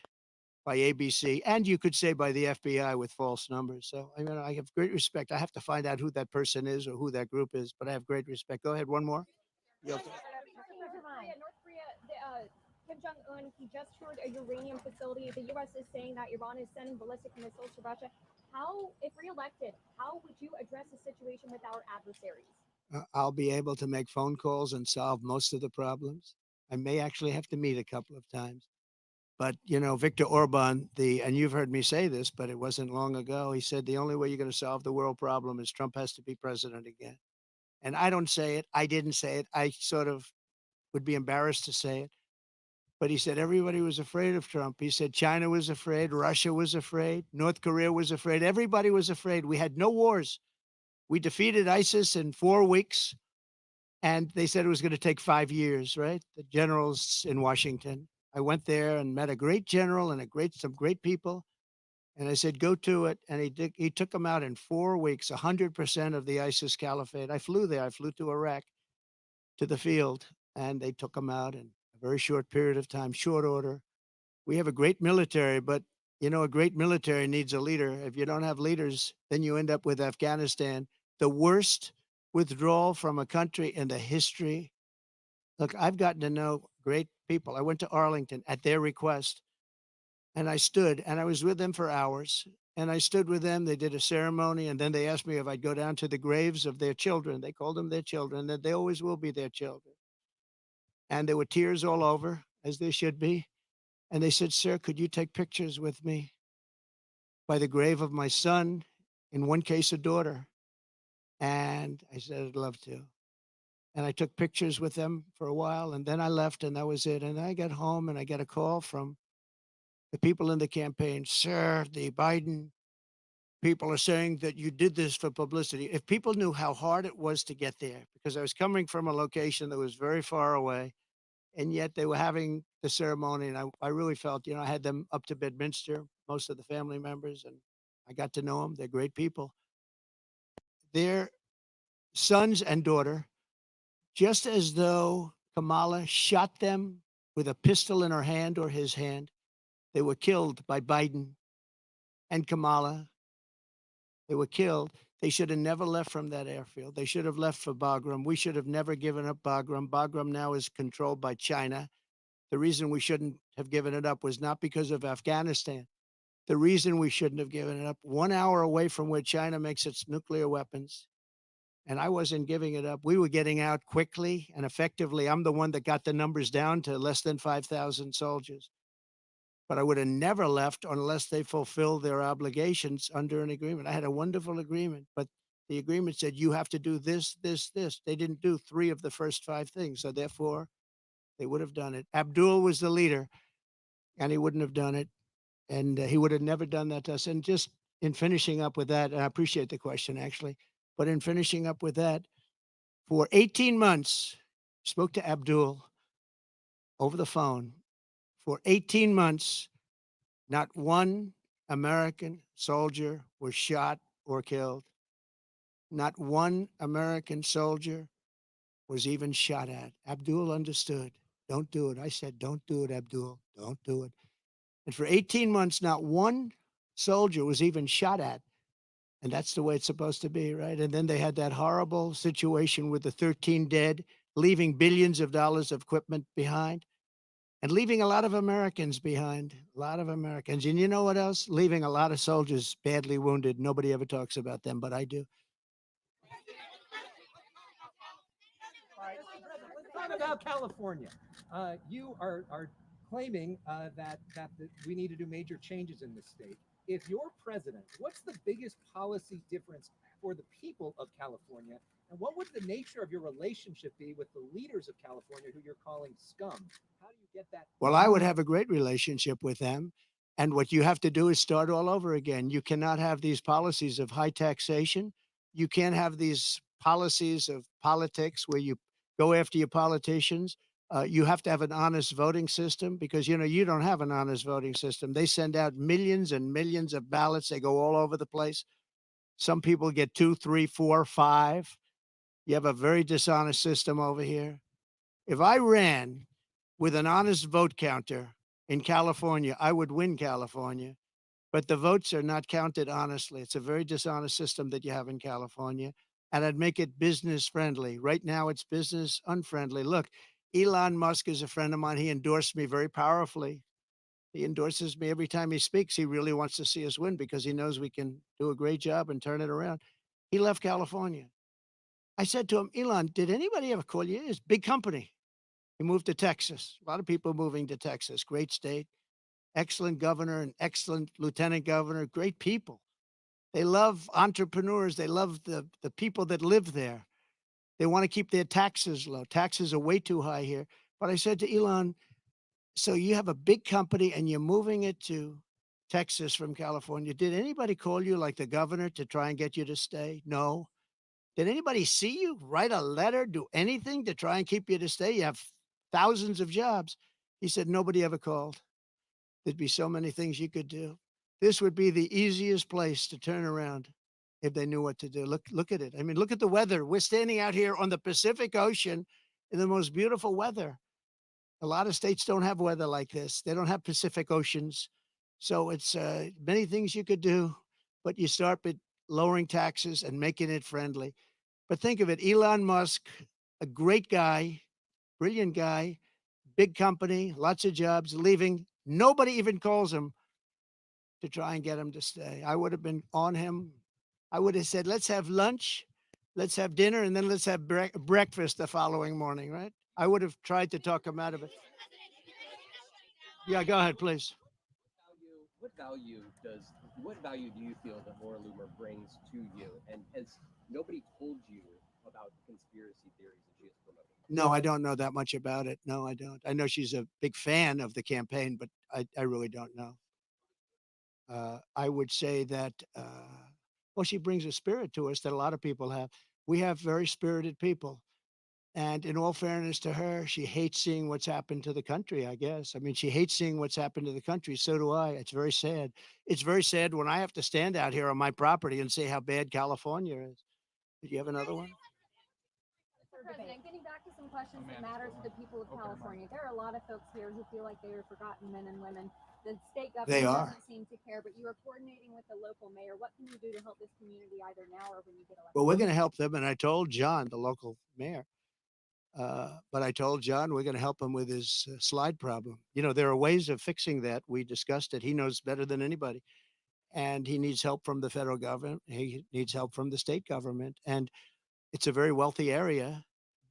by ABC, and you could say by the FBI with false numbers. So I mean, I have great respect. I have to find out who that person is or who that group is, but I have great respect. Go ahead, one more. You okay? North Korea, Kim Jong Un, he just toured a uranium facility. The U.S. is saying that Iran is sending ballistic missiles to Russia. How, if reelected, how would you address the situation with our adversaries? I'll be able to make phone calls and solve most of the problems. I may actually have to meet a couple of times. But Viktor Orban, and you've heard me say this, but it wasn't long ago. He said the only way you're going to solve the world problem is Trump has to be president again. And I don't say it. I didn't say it. I sort of would be embarrassed to say it. But he said everybody was afraid of Trump. He said China was afraid, Russia was afraid, North Korea was afraid, everybody was afraid. We had no wars. We defeated ISIS in 4 weeks, and they said it was going to take 5 years, right? The generals in Washington. I went there and met a great general and some great people. And I said, go to it. And he took them out in 4 weeks, 100% of the ISIS caliphate. I flew there. I flew to Iraq, to the field, and they took them out in a very short period of time, short order. We have a great military, but a great military needs a leader. If you don't have leaders, then you end up with Afghanistan, the worst withdrawal from a country in the history. Look, I've gotten to know great people. I went to Arlington at their request, and I stood and I was with them for hours. And I stood with them. They did a ceremony, and then they asked me if I'd go down to the graves of their children. They called them their children, that they always will be their children. And there were tears all over, as there should be. And they said, sir, could you take pictures with me by the grave of my son, in one case, a daughter? And I said, I'd love to. And I took pictures with them for a while, and then I left, and that was it. And I got home, and I got a call from the people in the campaign. Sir, the Biden people are saying that you did this for publicity. If people knew how hard it was to get there, because I was coming from a location that was very far away, and yet they were having the ceremony, and I really felt, I had them up to Bedminster, most of the family members, and I got to know them. They're great people. Their sons and daughter, just as though Kamala shot them with a pistol in her hand or his hand, they were killed by Biden and Kamala. They were killed. They should have never left from that airfield. They should have left for Bagram. We should have never given up Bagram. Bagram now is controlled by China. The reason we shouldn't have given it up was not because of Afghanistan. The reason we shouldn't have given it up, 1 hour away from where China makes its nuclear weapons, and I wasn't giving it up. We were getting out quickly and effectively. I'm the one that got the numbers down to less than 5,000 soldiers. But I would have never left unless they fulfill their obligations under an agreement. I had a wonderful agreement, but the agreement said you have to do this, this, this. They didn't do 3 of the first 5 things. So therefore, they would have done it. Abdul was the leader, and he wouldn't have done it. And he would have never done that to us. And just in finishing up with that, and I appreciate the question, actually, but in finishing up with that, for 18 months, spoke to Abdul over the phone. For 18 months, not one American soldier was shot or killed. Not one American soldier was even shot at. Abdul understood. Don't do it. I said, don't do it, Abdul. Don't do it. And for 18 months, not one soldier was even shot at. And that's the way it's supposed to be, right? And then they had that horrible situation with the 13 dead, leaving billions of dollars of equipment behind and leaving a lot of Americans behind, a lot of Americans. And you know what else? Leaving a lot of soldiers badly wounded. Nobody ever talks about them, but I do. Let's talk about California. You are claiming that we need to do major changes in this state. If you're president, what's the biggest policy difference for the people of California? And what would the nature of your relationship be with the leaders of California who you're calling scum? How do you get that? Well, I would have a great relationship with them. And what you have to do is start all over again. You cannot have these policies of high taxation. You can't have these policies of politics where you go after your politicians. You have to have an honest voting system because, you don't have an honest voting system. They send out millions and millions of ballots. They go all over the place. Some people get 2, 3, 4, 5. You have a very dishonest system over here. If I ran with an honest vote counter in California, I would win California. But the votes are not counted honestly. It's a very dishonest system that you have in California. And I'd make it business friendly. Right now, it's business unfriendly. Look, Elon Musk is a friend of mine. He endorsed me very powerfully. He endorses me every time he speaks. He really wants to see us win because he knows we can do a great job and turn it around. He left California. I said to him, Elon, did anybody ever call you? It's a big company. He moved to Texas. A lot of people moving to Texas. Great state. Excellent governor and excellent lieutenant governor. Great people. They love entrepreneurs. They love the people that live there. They want to keep their taxes low. Taxes are way too high here. But I said to Elon, So you have a big company and you're moving it to Texas from California. Did anybody call you, like the governor, to try and get you to stay? No. Did anybody see you, write a letter, do anything to try and keep you to stay? You have thousands of jobs. He said nobody ever called. There'd be so many things you could do. This would be the easiest place to turn around if they knew what to do. Look at it. I mean, look at the weather. We're standing out here on the Pacific Ocean in the most beautiful weather. A lot of states don't have weather like this. They don't have Pacific Oceans. So it's many things you could do, but you start with lowering taxes and making it friendly. But think of it, Elon Musk, a great guy, brilliant guy, big company, lots of jobs, leaving. Nobody even calls him to try and get him to stay. I would have been on him. I would have said, let's have lunch, let's have dinner, and then let's have breakfast the following morning, right? I would have tried to talk him out of it. Yeah, go ahead, please. What value do you feel that Laura Loomer brings to you? And has nobody told you about the conspiracy theories that she is promoting? No, I don't know that much about it. No, I don't. I know she's a big fan of the campaign, but I really don't know. I would say that, well, she brings a spirit to us that a lot of people have. We have very spirited people. And in all fairness to her, she hates seeing what's happened to the country, I guess. I mean, she hates seeing what's happened to the country. So do I. It's very sad. It's very sad when I have to stand out here on my property and say how bad California is. Did you have another one? Mr. President, getting back to some questions that matter to the people of California, there are a lot of folks here who feel like they are forgotten men and women. The state They government are. doesn't seem to care, but you are coordinating with the local mayor. What can you do to help this community either now or when you get elected? Well, we're going to help them. And I told John, the local mayor, but I told John we're going to help him with his slide problem. You know, there are ways of fixing that. We discussed it. He knows better than anybody. And he needs help from the federal government. He needs help from the state government. And it's a very wealthy area,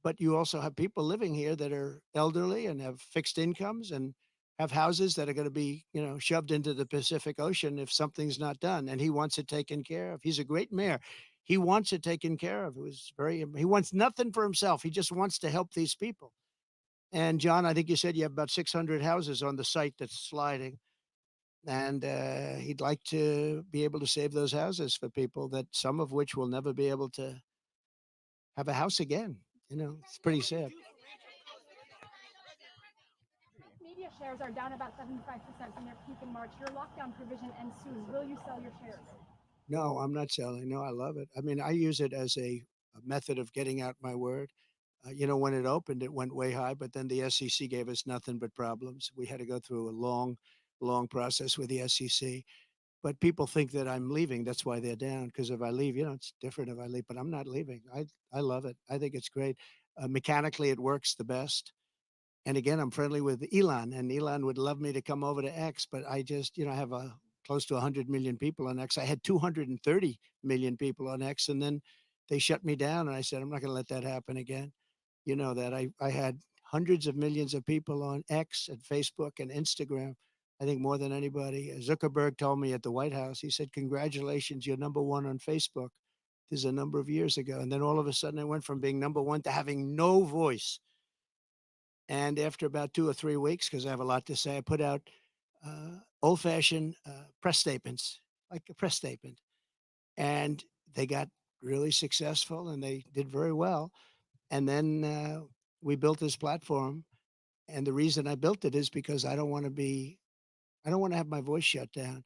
but you also have people living here that are elderly and have fixed incomes and have houses that are going to be, you know, shoved into the Pacific Ocean if something's not done. And he wants it taken care of. He's a great mayor. He wants it taken care of. It was very, he wants nothing for himself. He just wants to help these people. And John, I think you said you have about 600 houses on the site that's sliding. And he'd like to be able to save those houses for people that some of which will never be able to have a house again. You know, it's pretty sad. Media shares are down about 75% from their peak in March. Your lockdown provision ends soon. Will you sell your shares? No, I'm not selling. No, I love it. I mean, I use it as a method of getting out my word. You know, when it opened, it went way high, but then the SEC gave us nothing but problems. We had to go through a long, long process with the SEC. But people think that I'm leaving. That's why they're down. Because if I leave, you know, it's different if I leave. But I'm not leaving. I love it. I think it's great. Mechanically, it works the best. And again, I'm friendly with Elon, and Elon would love me to come over to X, but I just, you know, I have a close to 100 million people on X. I had 230 million people on X, and then they shut me down. And I said, I'm not going to let that happen again. You know that I had hundreds of millions of people on X and Facebook and Instagram. I think more than anybody. Zuckerberg told me at the White House, he said, congratulations, you're number one on Facebook. This is a number of years ago. And then all of a sudden I went from being number one to having no voice. And after about 2 or 3 weeks, because I have a lot to say, I put out old fashioned press statements, like a press statement. And they got really successful and they did very well. And then we built this platform. And the reason I built it is because I don't want to have my voice shut down.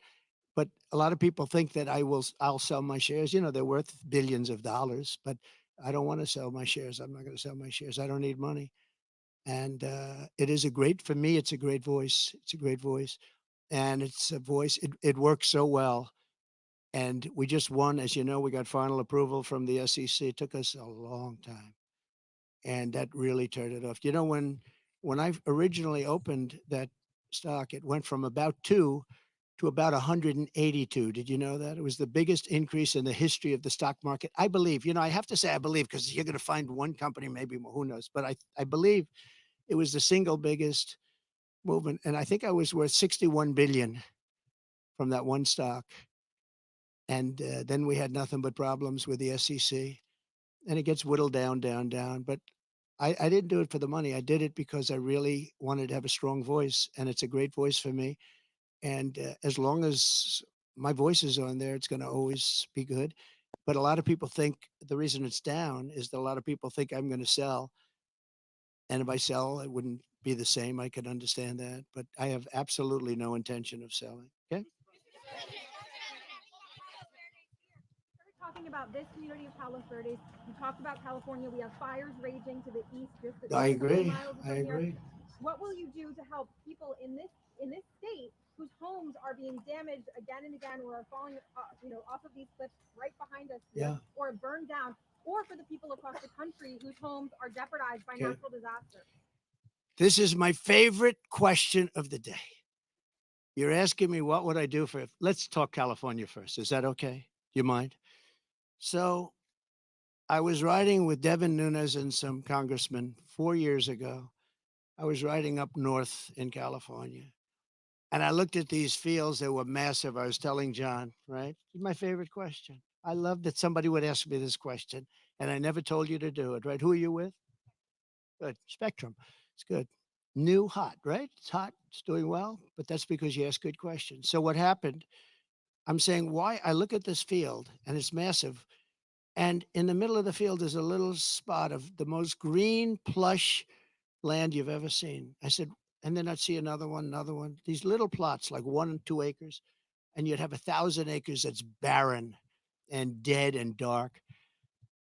But a lot of people think that I'll sell my shares. You know, they're worth billions of dollars, but I don't want to sell my shares. I'm not going to sell my shares. I don't need money. And it is a great, for me, it's a great voice. It's a great voice. And it's a voice, it works so well. And we just won, as you know, we got final approval from the SEC. It took us a long time. And that really turned it off. You know, when I originally opened that stock, it went from about 2 to about 182. Did you know that? It was the biggest increase in the history of the stock market. I believe, you know, I have to say I believe because you're going to find one company, maybe more, who knows, but I believe it was the single biggest movement. And I think I was worth 61 billion from that one stock. And then we had nothing but problems with the SEC. And it gets whittled down, down, down. But I didn't do it for the money. I did it because I really wanted to have a strong voice, and it's a great voice for me. And as long as my voice is on there, it's going to always be good. But a lot of people think the reason it's down is that a lot of people think I'm going to sell. And if I sell, it wouldn't be the same. I could understand that. But I have absolutely no intention of selling. Okay. Started talking about this community of Palos Verdes. You talked about California. We have fires raging to the east, just I a couple agree. miles I from here. agree. What will you do to help people in this state whose homes are being damaged again and again, or are falling, off of these cliffs right behind us here, Yeah. or burned down, or for the people across the country whose homes are jeopardized by Okay. natural disaster? This is my favorite question of the day. You're asking me what would I do for, let's talk California first. Is that okay? Do you mind? So I was riding with Devin Nunes and some congressmen 4 years ago. I was riding up north in California, and I looked at these fields. They were massive. I was telling John, right? It's my favorite question. I love that somebody would ask me this question, and I never told you to do it, right? Who are you with? Good. Spectrum. It's good. New, hot, right? It's hot. It's doing well, but that's because you ask good questions. So what happened? I'm saying why I look at this field and it's massive. And in the middle of the field is a little spot of the most green, plush land you've ever seen. I said, and then I'd see another one, another one. These little plots, like 1 and 2 acres, and you'd have 1,000 acres that's barren and dead and dark.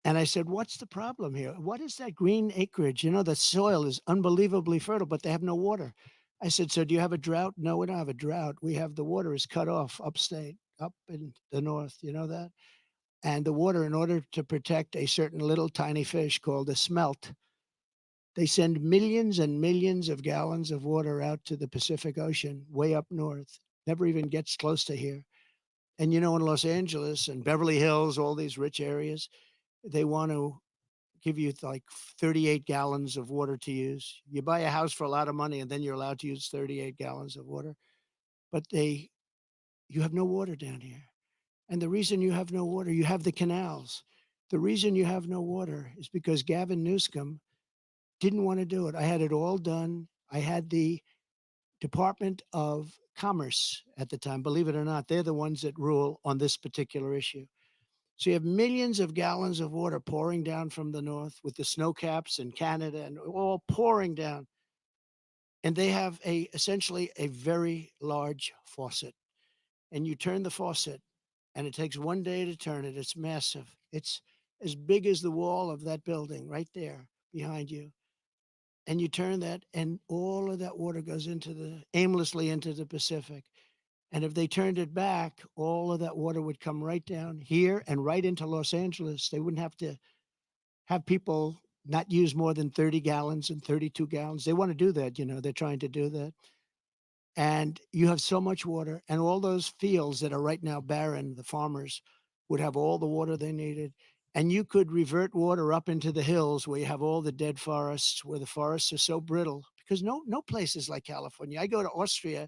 And I said, what's the problem here? What is that green acreage? You know, the soil is unbelievably fertile, but they have no water. I said, so do you have a drought? No, we don't have a drought. We have the water is cut off upstate, up in the north. You know that? And the water, in order to protect a certain little tiny fish called a smelt, they send millions and millions of gallons of water out to the Pacific Ocean, way up north. Never even gets close to here. And you know, in Los Angeles and Beverly Hills, all these rich areas, they want to give you like 38 gallons of water to use. You buy a house for a lot of money and then you're allowed to use 38 gallons of water. But you have no water down here. And the reason you have no water, you have the canals. The reason you have no water is because Gavin Newsom didn't want to do it. I had it all done. I had the Department of Commerce at the time, believe it or not, they're the ones that rule on this particular issue. So you have millions of gallons of water pouring down from the north with the snow caps in Canada and all pouring down. And they have essentially a very large faucet. And you turn the faucet and it takes 1 day to turn it. It's massive. It's as big as the wall of that building right there behind you. And you turn that and all of that water goes aimlessly into the Pacific. And if they turned it back, all of that water would come right down here and right into Los Angeles. They wouldn't have to have people not use more than 30 gallons and 32 gallons. They want to do that, they're trying to do that. And you have so much water, and all those fields that are right now barren, the farmers would have all the water they needed. And you could revert water up into the hills where you have all the dead forests, where the forests are so brittle, because no place is like California. I go to Austria.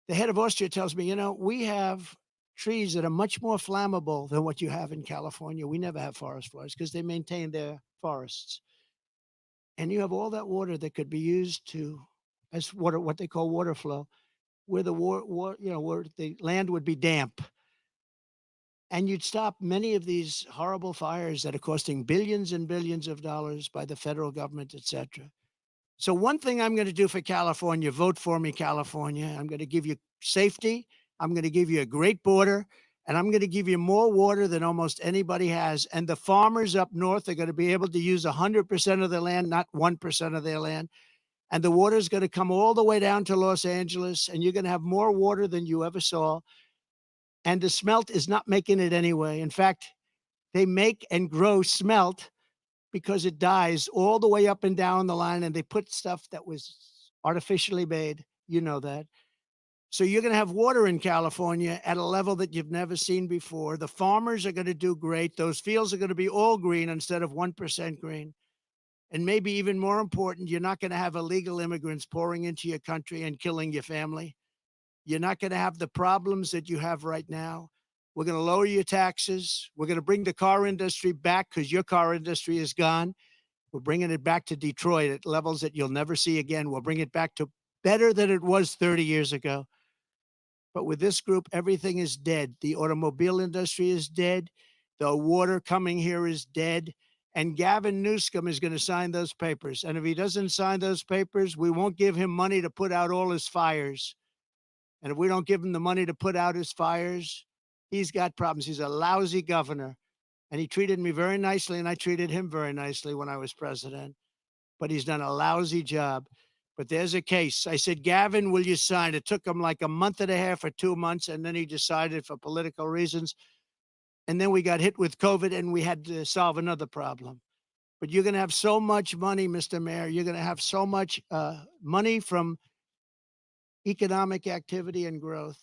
The head of Austria tells me, we have trees that are much more flammable than what you have in California. We never have forest fires because they maintain their forests. And you have all that water that could be used as water, what they call water flow, where where the land would be damp. And you'd stop many of these horrible fires that are costing billions and billions of dollars by the federal government, et cetera. So one thing I'm going to do for California, vote for me, California. I'm going to give you safety. I'm going to give you a great border, and I'm going to give you more water than almost anybody has. And the farmers up north are going to be able to use 100% of their land, not 1% of their land. And the water is going to come all the way down to Los Angeles, and you're going to have more water than you ever saw. And the smelt is not making it anyway. In fact, they make and grow smelt because it dies all the way up and down the line, and they put stuff that was artificially made. You know that. So you're going to have water in California at a level that you've never seen before. The farmers are going to do great. Those fields are going to be all green instead of 1% green. And maybe even more important, you're not going to have illegal immigrants pouring into your country and killing your family. You're not going to have the problems that you have right now. We're going to lower your taxes. We're going to bring the car industry back because your car industry is gone. We're bringing it back to Detroit at levels that you'll never see again. We'll bring it back to better than it was 30 years ago. But with this group, everything is dead. The automobile industry is dead. The water coming here is dead. And Gavin Newsom is going to sign those papers. And if he doesn't sign those papers, we won't give him money to put out all his fires. And if we don't give him the money to put out his fires, he's got problems. He's a lousy governor. And he treated me very nicely, and I treated him very nicely when I was president. But he's done a lousy job. But there's a case. I said, Gavin, will you sign? It took him like a month and a half or 2 months, and then he decided for political reasons. And then we got hit with COVID, and we had to solve another problem. But you're going to have so much money, Mr. Mayor. You're going to have so much money from economic activity and growth.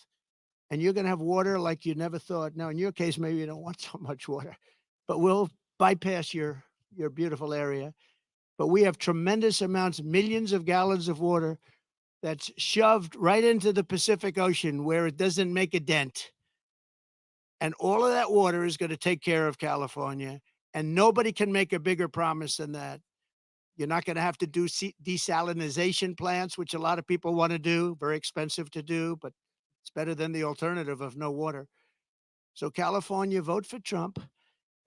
And you're going to have water like you never thought. Now, in your case, maybe you don't want so much water, but we'll bypass your beautiful area. But we have tremendous amounts, millions of gallons of water that's shoved right into the Pacific Ocean where it doesn't make a dent. And all of that water is going to take care of California. And nobody can make a bigger promise than that. You're not going to have to do desalination plants, which a lot of people want to do, very expensive to do, but it's better than the alternative of no water. So California, vote for Trump,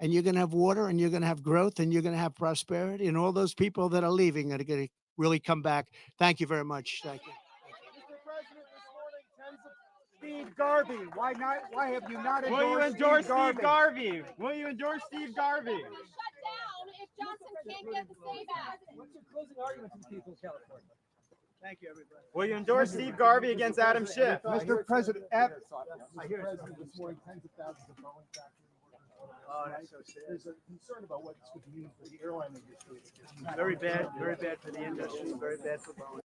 and you're going to have water, and you're going to have growth, and you're going to have prosperity, and all those people that are leaving are going to really come back. Thank you very much. Thank you. Mr. President, this morning, tens of Steve Garvey. Why not? Why have you not Will you endorsed endorse Steve Garvey? Steve Garvey? Will you endorse Steve Garvey? Shut down if Johnson can't get the say back. What's your closing argument to the people of California? Thank you, everybody. Will you endorse Steve Garvey against Adam Schiff? Mr. President, I hear President this morning, tens of thousands of Boeing factory workers. Oh, that's so sad. There's a concern about what this could mean for the airline industry. Very bad for the industry, very bad for Boeing.